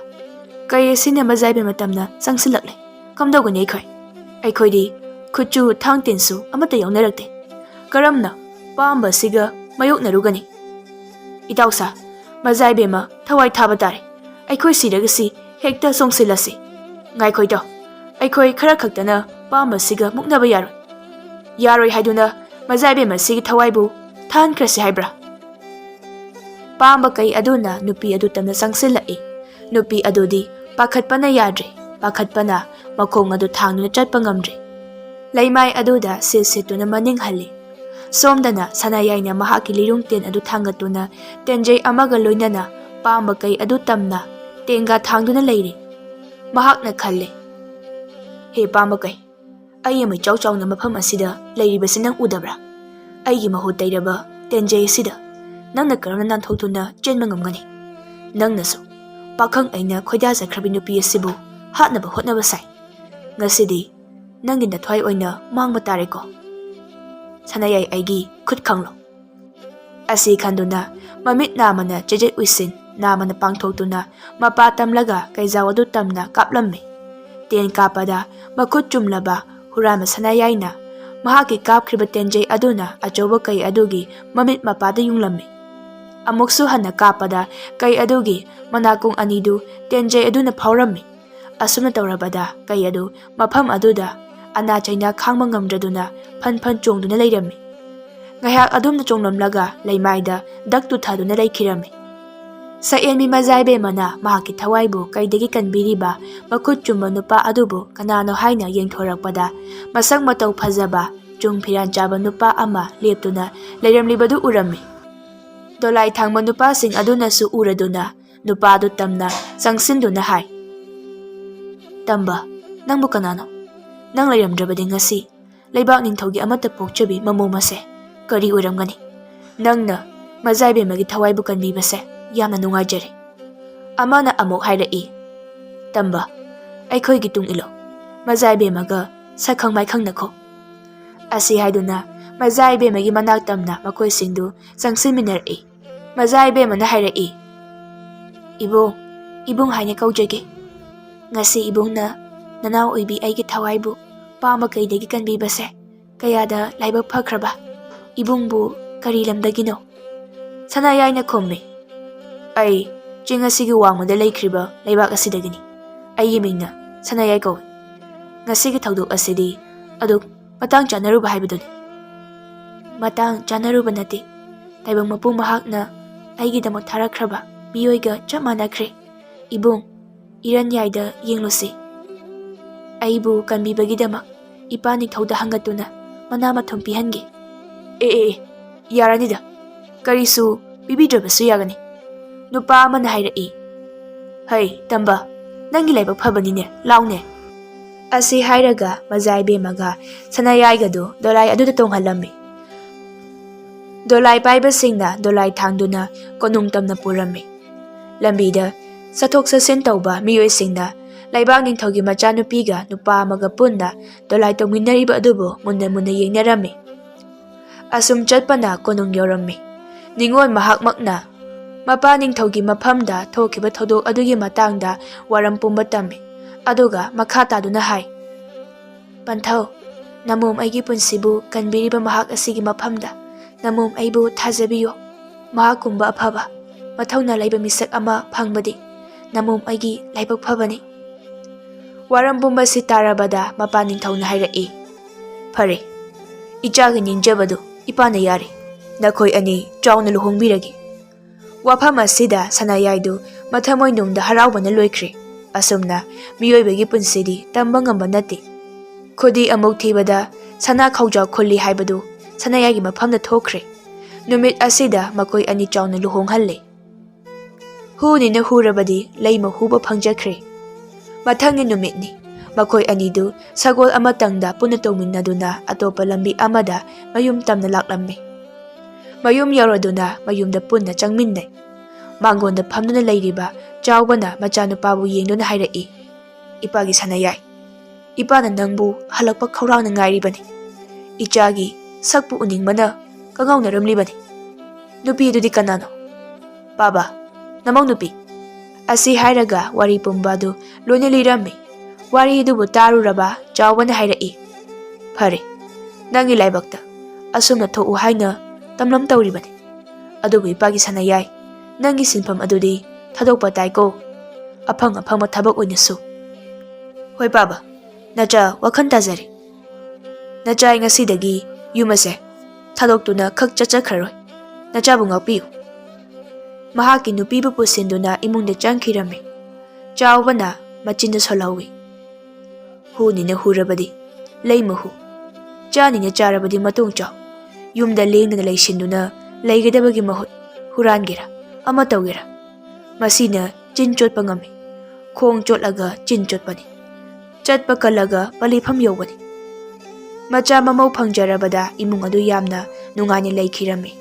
ꯀꯩ ꯑꯁꯤꯅ ꯃꯖꯥꯏꯕꯦꯝꯃ ꯇꯝꯅ ꯆꯪꯁꯤꯜꯂꯛꯂꯦ꯫ ꯀꯝꯗꯧꯒꯅꯤ ꯑꯩꯈꯣꯏꯗꯤ ꯈꯨꯠꯆꯨ ꯊꯥꯡ ꯇꯤꯟꯁꯨ ꯑꯃꯠꯇ ꯌꯥꯎꯅꯔꯛꯇꯦ꯫ ꯀꯔꯝꯅ ꯄꯥꯝꯕ ꯑꯁꯤꯒ ꯃꯥꯌꯣꯛꯅꯔꯨꯒꯅꯤ? ꯏꯇꯥꯎꯁꯥ, ꯃꯖꯥꯏꯕꯦꯝꯃ ꯊꯋꯥꯏ ꯊꯥꯕ ꯇꯥꯔꯦ꯫ ꯑꯩꯈꯣꯏ ꯁꯤꯔꯒꯁꯤ ꯍꯦꯛꯇ ꯆꯣꯡꯁꯤꯜꯂꯁꯤ꯫ ꯉꯥꯏꯈꯣꯏꯗꯣ, ꯑꯩꯈꯣꯏ ꯈꯔ ꯈꯛꯇꯅ ꯄꯥꯝꯕ ꯑꯁꯤꯒ ꯃꯨꯛꯅꯕ ꯌꯥꯔꯣꯏ꯫ ꯌꯥꯔꯣꯏ ꯍꯥꯏꯗꯨꯅ ꯃꯖꯥꯏꯕꯦꯝꯃ ꯑꯁꯤꯒꯤ ꯊꯋꯥꯏꯕꯨ ꯊꯥꯍꯟꯈ꯭ꯔꯁꯤ ꯍꯥꯏꯕ꯭ꯔꯥ? ꯄꯥꯝꯕ ꯀꯩ ꯑꯗꯨꯅ ꯅꯨꯄꯤ ꯑꯗꯨ ꯇꯝꯅ ꯆꯪꯁꯤꯜꯂꯛꯏ꯫ ꯅꯨꯄꯤ ꯑꯗꯨꯗꯤ ꯄꯥꯈꯠꯄꯅ ꯌꯥꯗ꯭ꯔꯦ꯫ ꯄꯥꯈꯠꯄꯅ ꯃꯈꯣꯡ ꯑꯗꯨ ꯊꯥꯡꯗꯨꯅ ꯆꯠꯄ ꯉꯝꯗ꯭ꯔꯦ꯫ ꯂꯩꯃꯥꯏ ꯑꯗꯨꯗ ꯁꯤꯠꯇꯨꯅ ꯃꯅꯤꯡ ꯍꯜꯂꯤ꯫ ꯁꯣꯝꯗꯅ ꯁꯅꯥꯌꯥꯏꯅ ꯃꯍꯥꯛꯀꯤ ꯂꯤꯔꯨꯡꯇꯦꯟ ꯑꯗꯨ ꯊꯥꯡꯒꯠꯇꯨꯅ ꯇꯦꯟꯖꯩ ꯑꯃꯒ ꯂꯣꯏꯅꯅ ꯄꯥꯝꯕ ꯀꯩ ꯑꯗꯨ ꯇꯝꯅ ꯇꯦꯡꯒꯥ ꯊꯥꯡꯗꯨꯅ ꯂꯩꯔꯤ꯫ ꯃꯍꯥꯛꯅ ꯈꯜꯂꯤ, ꯍꯦ ꯄꯥꯝꯕ ꯀꯩ, ꯑꯩ ꯑꯃ ꯏꯆꯥꯎ ꯆꯥꯎꯅ ꯃꯐꯝ ꯑꯁꯤꯗ ꯂꯩꯔꯤꯕꯁꯤ ꯅꯪ ꯎꯗꯕ꯭ꯔꯥ? ꯑꯩꯒꯤ ꯃꯍꯨꯠ ꯇꯩꯔꯕ ꯇꯦꯟꯖꯩ ꯑꯁꯤꯗ ꯅꯪꯅ ꯀꯔꯝꯅ ꯅꯥꯟꯊꯣꯛꯇꯨꯅ ꯆꯦꯟꯕ ꯉꯝꯒꯅꯤ? ꯅꯪꯅꯁꯨ ꯄꯥꯈꯪ ꯑꯩꯅ ꯈꯣꯏꯗꯥꯖꯈ꯭ꯔꯕꯤ ꯅꯨꯄꯤ ꯑꯁꯤꯕꯨ ꯍꯥꯠꯅꯕ ꯍꯣꯠꯅꯕ ꯁꯥꯏ꯫ ꯉꯁꯤꯗꯤ ꯅꯪꯒꯤ ꯅꯊ꯭ꯋꯥꯏ ꯑꯣꯏꯅ ꯃꯥꯡꯕ ꯇꯥꯔꯦꯀꯣ꯫ ꯁꯅꯥꯌꯥꯏ ꯑꯩꯒꯤ ꯈꯨꯠ ꯈꯪꯂꯣ꯫ ꯑꯁꯤ ꯈꯟꯗꯨꯅ ꯃꯃꯤꯠ ꯅꯥꯝꯃꯅ ꯆꯦꯖꯦꯠ ꯎꯏꯁꯤꯟ ꯅꯥꯝꯃꯅ ꯄꯥꯡꯊꯣꯛꯇꯨꯅ ꯃꯄꯥ ꯇꯝꯂꯒ ꯀꯩꯖꯥꯎ ꯑꯗꯨ ꯇꯝꯅ ꯀꯥꯞꯂꯝꯃꯤ꯫ ꯇꯦꯟ ꯀꯥꯞꯄꯗ ꯃꯈꯨꯠ ꯆꯨꯝꯂꯕ ꯍꯨꯔꯥꯟꯕ ꯁꯅꯥꯌꯥꯏꯅ ꯃꯍꯥꯛꯀꯤ ꯀꯥꯞꯈ꯭ꯔꯤꯕ ꯇꯦꯟꯖꯩ ꯑꯗꯨꯅ ꯑꯆꯧꯕ ꯀꯩ ꯑꯗꯨꯒꯤ ꯃꯃꯤꯠ ꯃꯄꯥꯗ ꯌꯨꯡꯂꯝꯃꯤ꯫ ꯑꯃꯨꯛꯁꯨ ꯍꯟꯅ ꯀꯥꯞꯄꯗ ꯀꯩ ꯑꯗꯨꯒꯤ ꯃꯅꯥꯀꯣꯡ ꯑꯅꯤꯗꯨ ꯇꯦꯟꯖꯩ ꯑꯗꯨꯅ ꯐꯥꯎꯔꯝꯃꯤ꯫ ꯑꯁꯨꯝꯅ ꯇꯧꯔꯕꯗ ꯀꯩ ꯑꯗꯨ ꯃꯐꯝ ꯑꯗꯨꯗ ꯑꯅꯥ ꯆꯩꯅꯥ ꯈꯥꯡꯕ ꯉꯝꯗ꯭ꯔꯗꯨꯅ ꯐꯟ ꯐꯟ ꯆꯣꯡꯗꯨꯅ ꯂꯩꯔꯝꯃꯤ꯫ ꯉꯥꯏꯍꯥꯛ ꯑꯗꯨꯝꯅ ꯆꯣꯡꯂꯝꯂꯒ ꯂꯩꯃꯥꯏꯗ ꯗꯛ ꯇꯨꯊꯗꯨꯅ ꯂꯩꯈꯤꯔꯝꯃꯤ꯫ ꯁꯛꯌꯦꯟꯕꯤ ꯃꯖꯥꯏꯕꯦꯝꯃꯅ ꯃꯍꯥꯛꯀꯤ ꯊꯋꯥꯏꯕꯨ ꯀꯩꯗꯒꯤ ꯀꯟꯕꯤꯔꯤꯕ ꯃꯈꯨꯠ ꯆꯨꯝꯕ ꯅꯨꯄꯥ ꯑꯗꯨꯕꯨ ꯀꯅꯥꯅꯣ ꯍꯥꯏꯅ ꯌꯦꯡꯊꯣꯔꯛꯄꯗ ꯃꯁꯛ ꯃꯇꯧ ꯐꯖꯕ ꯆꯨꯡ ꯐꯤꯔꯥꯟ ꯆꯥꯕ ꯅꯨꯄꯥ ꯑꯃ ꯂꯦꯞꯇꯨꯅ ꯂꯩꯔꯝꯂꯤꯕꯗꯨ ꯎꯔꯝꯃꯤ꯫ ꯗꯣꯂꯥꯏ ꯊꯥꯡꯕ ꯅꯨꯄꯥꯁꯤꯡ ꯑꯗꯨꯅꯁꯨ ꯎꯔꯗꯨꯅ ꯅꯨꯄꯥꯗꯨ ꯇꯝꯅ ꯆꯪꯁꯤꯟꯗꯨꯅ ꯍꯥꯏ, "ꯇꯝꯕ, ꯅꯪꯕꯨ ꯀꯅꯥꯅꯣ? ꯅꯪ ꯂꯩꯔꯝꯗ꯭ꯔꯕꯗꯤ ꯉꯁꯤ ꯂꯩꯕꯥꯛ ꯅꯤꯡꯊꯧꯒꯤ ꯑꯃꯠꯇ ꯄꯣꯛꯆꯕꯤ ꯃꯃꯧ ꯃꯁꯦ ꯀꯔꯤ ꯑꯣꯏꯔꯝꯒꯅꯤ? ꯅꯪꯅ ꯃꯖꯥꯏꯕꯦꯝꯃꯒꯤ ꯊꯋꯥꯏꯕꯨ ꯀꯟꯕꯤꯕꯁꯦ ꯌꯥꯝꯅ ꯅꯨꯡꯉꯥꯏꯖꯔꯦ"꯫ ꯑꯃꯅ ꯑꯃꯨꯛ ꯍꯥꯏꯔꯛꯏ, "ꯇꯝꯕ, ꯑꯩꯈꯣꯏꯒꯤ ꯇꯨꯡ ꯏꯜꯂꯣ, ꯃꯖꯥꯏꯕꯦꯝꯃꯒ ꯁꯛꯈꯪ ꯃꯥꯏꯈꯪꯅꯈꯣ"꯫ ꯑꯁꯤ ꯍꯥꯏꯗꯨꯅ ꯃꯖꯥꯏꯕꯦꯝꯃꯒꯤ ꯃꯅꯥꯛ ꯇꯝꯅ ꯃꯈꯣꯏꯁꯤꯡꯗꯨ ꯆꯪꯁꯤꯟꯃꯤꯟꯅꯔꯛꯏ꯫ ꯃꯖꯥꯏꯕꯦꯝꯃꯅ ꯍꯥꯏꯔꯛꯏ, "ꯏꯕꯨꯡ, ꯏꯕꯨꯡ ꯍꯥꯏꯅ ꯀꯧꯖꯒꯦ꯫ ꯉꯁꯤ ꯏꯕꯨꯡꯅ ꯅꯅꯥꯎ ꯑꯣꯏꯕꯤ ꯑꯩꯒꯤ ꯊꯋꯥꯏꯕꯨ ꯄꯥꯝꯕ ꯀꯩꯗꯒꯤ ꯀꯟꯕꯤꯕꯁꯦ ꯀꯌꯥꯗ ꯂꯥꯏꯕꯛ ꯐꯈ꯭ꯔꯕ꯫ ꯏꯕꯨꯡꯕꯨ ꯀꯔꯤ ꯂꯝꯗꯒꯤꯅꯣ"꯫ ꯁꯅꯥꯌꯥꯏꯅ ꯈꯨꯝꯃꯤ, "ꯑꯩ ꯆꯤꯡ ꯑꯁꯤꯒꯤ ꯋꯥꯡꯃꯗ ꯂꯩꯈ꯭ꯔꯤꯕ ꯂꯩꯕꯥꯛ ꯑꯁꯤꯗꯒꯤꯅꯤ꯫ ꯑꯩꯒꯤ ꯃꯤꯡꯅ ꯁꯅꯥꯌꯥꯏ ꯀꯧꯏ꯫ ꯉꯁꯤꯒꯤ ꯊꯧꯗꯣꯛ ꯑꯁꯤꯗꯤ ꯑꯗꯨꯛ ꯃꯇꯥꯡ ꯆꯥꯅꯔꯨꯕ ꯍꯥꯏꯕꯗꯨꯅꯤ"꯫ "ꯃꯇꯥꯡ ꯆꯥꯅꯔꯨꯕ ꯅꯠꯇꯦ, ꯇꯥꯏꯕꯪ ꯃꯄꯨ ꯃꯍꯥꯛꯅ ꯑꯩꯒꯤꯗꯃꯛ ꯊꯥꯔꯛꯈ꯭ꯔꯕ ꯃꯤꯑꯣꯏꯒ ꯆꯞ ꯃꯥꯟꯅꯈ꯭ꯔꯦ꯫ ꯏꯕꯨꯡ, ꯏꯔꯟꯌꯥꯏꯗ ꯌꯦꯡꯂꯨꯁꯤ꯫ ꯑꯩꯕꯨ ꯀꯟꯕꯤꯕꯒꯤꯗꯃꯛ ꯏꯄꯥ ꯅꯤꯡꯊꯧꯗ ꯍꯪꯒꯠꯇꯨꯅ ꯃꯅꯥ ꯃꯊꯨꯝ ꯄꯤꯍꯟꯒꯦ"꯫ ꯑꯦ ꯌꯥꯔꯅꯤꯗ, ꯀꯔꯤꯁꯨ ꯄꯤꯕꯤꯗ꯭ꯔꯕꯁꯨ ꯌꯥꯒꯅꯤ", ꯅꯨꯄꯥ ꯑꯃꯅ ꯍꯥꯏꯔꯛꯏ꯫ "ꯍꯩ ꯇꯝꯕ, ꯅꯪꯒꯤ ꯂꯥꯏꯕꯛ ꯐꯕꯅꯤꯅꯦ, ꯂꯥꯎꯅꯦ"꯫ ꯑꯁꯤ ꯍꯥꯏꯔꯒ ꯃꯖꯥꯏꯕꯦꯝꯃꯒ ꯁꯅꯥꯌꯥꯏꯒꯗꯨ ꯗꯣꯂꯥꯏ ꯑꯗꯨꯗ ꯇꯣꯡꯍꯜꯂꯝꯃꯤ꯫ ꯗꯣꯂꯥꯏ ꯄꯥꯏꯕꯁꯤꯡꯅ ꯗꯣꯂꯥꯏ ꯊꯥꯡꯗꯨꯅ ꯀꯣꯅꯨꯡ ꯇꯝꯅ ꯄꯨꯔꯝꯃꯤ꯫ ꯂꯝꯕꯤꯗ ꯆꯠꯊꯣꯛ ꯆꯠꯁꯤꯟ ꯇꯧꯕ ꯃꯤꯑꯣꯏꯁꯤꯡꯅ ꯂꯩꯕꯥꯛ ꯅꯤꯡꯊꯧꯒꯤ ꯃꯆꯥꯅꯨꯄꯤꯒ ꯅꯨꯄꯥ ꯑꯃꯒ ꯄꯨꯟꯅ ꯗꯣꯂꯥꯏ ꯇꯣꯡꯃꯤꯟꯅꯔꯤꯕ ꯑꯗꯨꯕꯨ ꯃꯨꯟꯅ ꯃꯨꯟꯅ ꯌꯦꯡꯅꯔꯝꯃꯤ꯫ ꯑꯁꯨꯝ ꯆꯠꯄꯅ ꯀꯣꯅꯨꯡ ꯌꯧꯔꯝꯃꯤ꯫ ꯅꯤꯡꯉꯣꯜ ꯃꯍꯥꯛꯃꯛꯅ ꯃꯄꯥ ꯅꯤꯡꯊꯧꯒꯤ ꯃꯐꯝꯗ ꯊꯣꯛꯈꯤꯕ ꯊꯧꯗꯣꯛ ꯑꯗꯨꯒꯤ ꯃꯇꯥꯡꯗ ꯋꯥꯔꯝ ꯄꯨꯝꯕ ꯇꯝꯃꯤ꯫ ꯑꯗꯨꯒ ꯃꯈꯥ ꯇꯥꯗꯨꯅ ꯍꯥꯏ, "ꯄꯟꯊꯧ, ꯅꯃꯣꯝ ꯑꯩꯒꯤ ꯄꯨꯟꯁꯤꯕꯨ ꯀꯟꯕꯤꯔꯤꯕ ꯃꯍꯥꯛ ꯑꯁꯤꯒꯤ ꯃꯐꯝꯗ ꯅꯃꯣꯝ ꯑꯩꯕꯨ ꯊꯥꯖꯕꯤꯌꯨ꯫ ꯃꯍꯥꯛꯀꯨꯝꯕ ꯑꯐꯕ ꯃꯊꯧꯅꯥ ꯂꯩꯕ ꯃꯤꯁꯛ ꯑꯃ ꯐꯪꯕꯗꯤ ꯅꯃꯣꯝ ꯑꯩꯒꯤ ꯂꯥꯏꯕꯛ ꯐꯕꯅꯤ"꯫ ꯋꯥꯔꯝ ꯄꯨꯝꯕꯁꯤ ꯇꯥꯔꯕꯗ ꯃꯄꯥ ꯅꯤꯡꯊꯧꯅ ꯍꯥꯏꯔꯛꯏ, "ꯐꯔꯦ, ꯏꯆꯥꯒꯤ ꯅꯤꯡꯖꯕꯗꯨ ꯏꯄꯥꯅ ꯌꯥꯔꯦ, ꯅꯈꯣꯏ ꯑꯅꯤ ꯆꯥꯎꯅ ꯂꯨꯍꯣꯡꯕꯤꯔꯒꯦ"꯫ ꯋꯥꯐꯝ ꯑꯁꯤꯗ ꯁꯅꯥꯌꯥꯏꯗꯨ ꯃꯊꯃꯣꯏꯅꯨꯡꯗ ꯍꯔꯥꯎꯕꯅ ꯂꯣꯏꯈ꯭ꯔꯦ꯫ ꯑꯁꯨꯝꯅ ꯃꯤꯑꯣꯏꯕꯒꯤ ꯄꯨꯟꯁꯤꯗꯤ ꯇꯝꯕ ꯉꯝꯕ ꯅꯠꯇꯦ꯫ ꯈꯨꯗꯤ ꯑꯃꯨꯛ ꯊꯤꯕꯗ ꯁꯅꯥ ꯈꯧꯖꯥꯎ ꯈꯨꯜꯂꯤ ꯍꯥꯏꯕꯗꯨ ꯁꯅꯥꯌꯥꯏꯒꯤ ꯃꯐꯝꯗ ꯊꯣꯛꯈ꯭ꯔꯦ꯫ ꯅꯨꯃꯤꯠ ꯑꯁꯤꯗ ꯃꯈꯣꯏ ꯑꯅꯤ ꯆꯥꯎꯅ ꯂꯨꯍꯣꯡꯍꯜꯂꯦ꯫ ꯍꯨꯅꯤꯅ ꯍꯨꯔꯕꯗꯤ ꯂꯩꯃ ꯍꯨꯕ ꯐꯪꯖꯈ꯭ꯔꯦ꯫ ꯃꯊꯪꯒꯤ ꯅꯨꯃꯤꯠꯅꯤ꯫ ꯃꯈꯣꯏ ꯑꯅꯤꯗꯨ ꯁꯒꯣꯜ ꯑꯃꯇꯪꯗ ꯄꯨꯟꯅ ꯇꯣꯡꯃꯤꯟꯅꯗꯨꯅ ꯑꯇꯣꯞꯄ ꯂꯝꯕꯤ ꯑꯃꯗ ꯃꯌꯨꯝ ꯇꯝꯅ ꯂꯥꯛꯂꯝꯃꯤ꯫ ꯃꯌꯨꯝ ꯌꯧꯔꯗꯨꯅ ꯃꯌꯨꯝꯗ ꯄꯨꯟꯅ ꯆꯪꯃꯤꯟꯅꯩ꯫ ꯃꯥꯡꯒꯣꯟꯗ ꯐꯝꯗꯨꯅ ꯂꯩꯔꯤꯕ ꯆꯥꯎꯕꯅ ꯃꯆꯥꯅꯨꯄꯥꯕꯨ ꯌꯦꯡꯗꯨꯅ ꯍꯥꯏꯔꯛꯏ, "ꯏꯄꯥꯒꯤ ꯁꯅꯥꯌꯥꯏ, ꯏꯄꯥꯅ ꯅꯪꯕꯨ ꯍꯜꯂꯛꯄ ꯈꯧꯔꯥꯡꯅ ꯉꯥꯏꯔꯤꯕꯅꯤ꯫ ꯏꯆꯥꯒꯤ ꯁꯛꯄꯨ ꯎꯅꯤꯡꯕꯅ ꯀꯉꯥꯎꯅꯔꯝꯂꯤꯕꯅꯤ꯫ ꯅꯨꯄꯤꯗꯨꯗꯤ ꯀꯅꯥꯅꯣ"꯫ "ꯄꯥꯕꯥ, ꯅꯃꯧ ꯅꯨꯄꯤ"꯫ ꯑꯁꯤ ꯍꯥꯏꯔꯒ ꯋꯥꯔꯤ ꯄꯨꯝꯕ ꯑꯗꯨ ꯂꯣꯏꯅ ꯂꯤꯔꯝꯃꯤ꯫ ꯋꯥꯔꯤ ꯑꯗꯨꯕꯨ ꯇꯥꯔꯨꯔꯕ ꯆꯥꯎꯕꯅ ꯍꯥꯏꯔꯛꯏ, "ꯐꯔꯦ, ꯅꯪꯒꯤ ꯂꯥꯏꯕꯛꯇ ꯑꯁꯨꯝꯅ ꯊꯣꯛꯎ ꯍꯥꯏꯅ ꯇꯝꯂꯝ ꯇꯧꯔꯤꯕꯅꯤ꯫ ꯑꯗꯨꯕꯨ ꯏꯄꯥꯒꯤ ꯁꯅꯥꯌꯥꯏ, ꯅꯪꯒꯤ ꯁꯤꯟꯐꯝ ꯑꯗꯨꯗꯤ ꯊꯥꯗꯣꯛꯄ ꯇꯥꯏꯀꯣ꯫ ꯑꯐꯪ ꯑꯐꯪꯕ ꯊꯕꯛ ꯑꯣꯏꯅꯁꯨ"꯫ "ꯍꯣꯏ ꯄꯥꯕꯥ, ꯅꯆꯥ ꯋꯥꯈꯜ ꯇꯥꯖꯔꯦ꯫ ꯅꯆꯥ ꯑꯩ ꯉꯁꯤꯗꯒꯤ ꯌꯨꯝ ꯑꯁꯦ ꯊꯥꯗꯣꯛꯇꯨꯅ ꯈꯛ ꯆꯠꯆꯈ꯭ꯔꯔꯣꯏ꯫ ꯅꯆꯥꯕꯨ ꯉꯥꯛꯄꯤꯌꯨ"꯫ ꯃꯍꯥꯛꯀꯤ ꯅꯨꯄꯤꯕꯨ ꯄꯨꯁꯤꯟꯗꯨꯅ ꯏꯃꯨꯡꯗ ꯆꯪꯈꯤꯔꯝꯃꯤ꯫ ꯆꯥꯎꯕꯅ ꯃꯆꯤꯟꯗ ꯁꯣꯜꯍꯧꯏ, "ꯍꯨꯅꯤꯅ ꯍꯨꯔꯕꯗꯤ ꯂꯩꯃ ꯍꯨ, ꯆꯥꯅꯤꯅ ꯆꯥꯔꯕꯗꯤ ꯃꯇꯣꯡ ꯆꯥꯎ꯫ ꯌꯨꯝꯗ ꯂꯦꯡꯗꯅ ꯂꯩꯁꯤꯟꯗꯨꯅ ꯂꯩꯒꯗꯕꯒꯤ ꯃꯍꯨꯠ ꯍꯨꯔꯥꯟꯒꯦꯔꯥ ꯑꯃ ꯇꯧꯒꯦꯔꯥ, ꯃꯁꯤꯅ ꯆꯤꯟ ꯆꯣꯠꯄ ꯉꯝꯃꯤ꯫ ꯈꯣꯡ ꯆꯣꯠꯂꯒ ꯆꯤꯟ ꯆꯣꯠꯄꯅꯤ, ꯆꯠꯄ ꯀꯜꯂꯒ ꯄꯜꯂꯤꯐꯝ ꯌꯧꯕꯅꯤ"꯫ ꯃꯆꯥ ꯃꯃꯧ ꯐꯪꯖꯔꯕꯗ ꯏꯃꯨꯡ ꯑꯗꯨ ꯌꯥꯝꯅ ꯅꯨꯡꯉꯥꯏꯅ ꯂꯩꯈꯤꯔꯝꯃꯤ꯫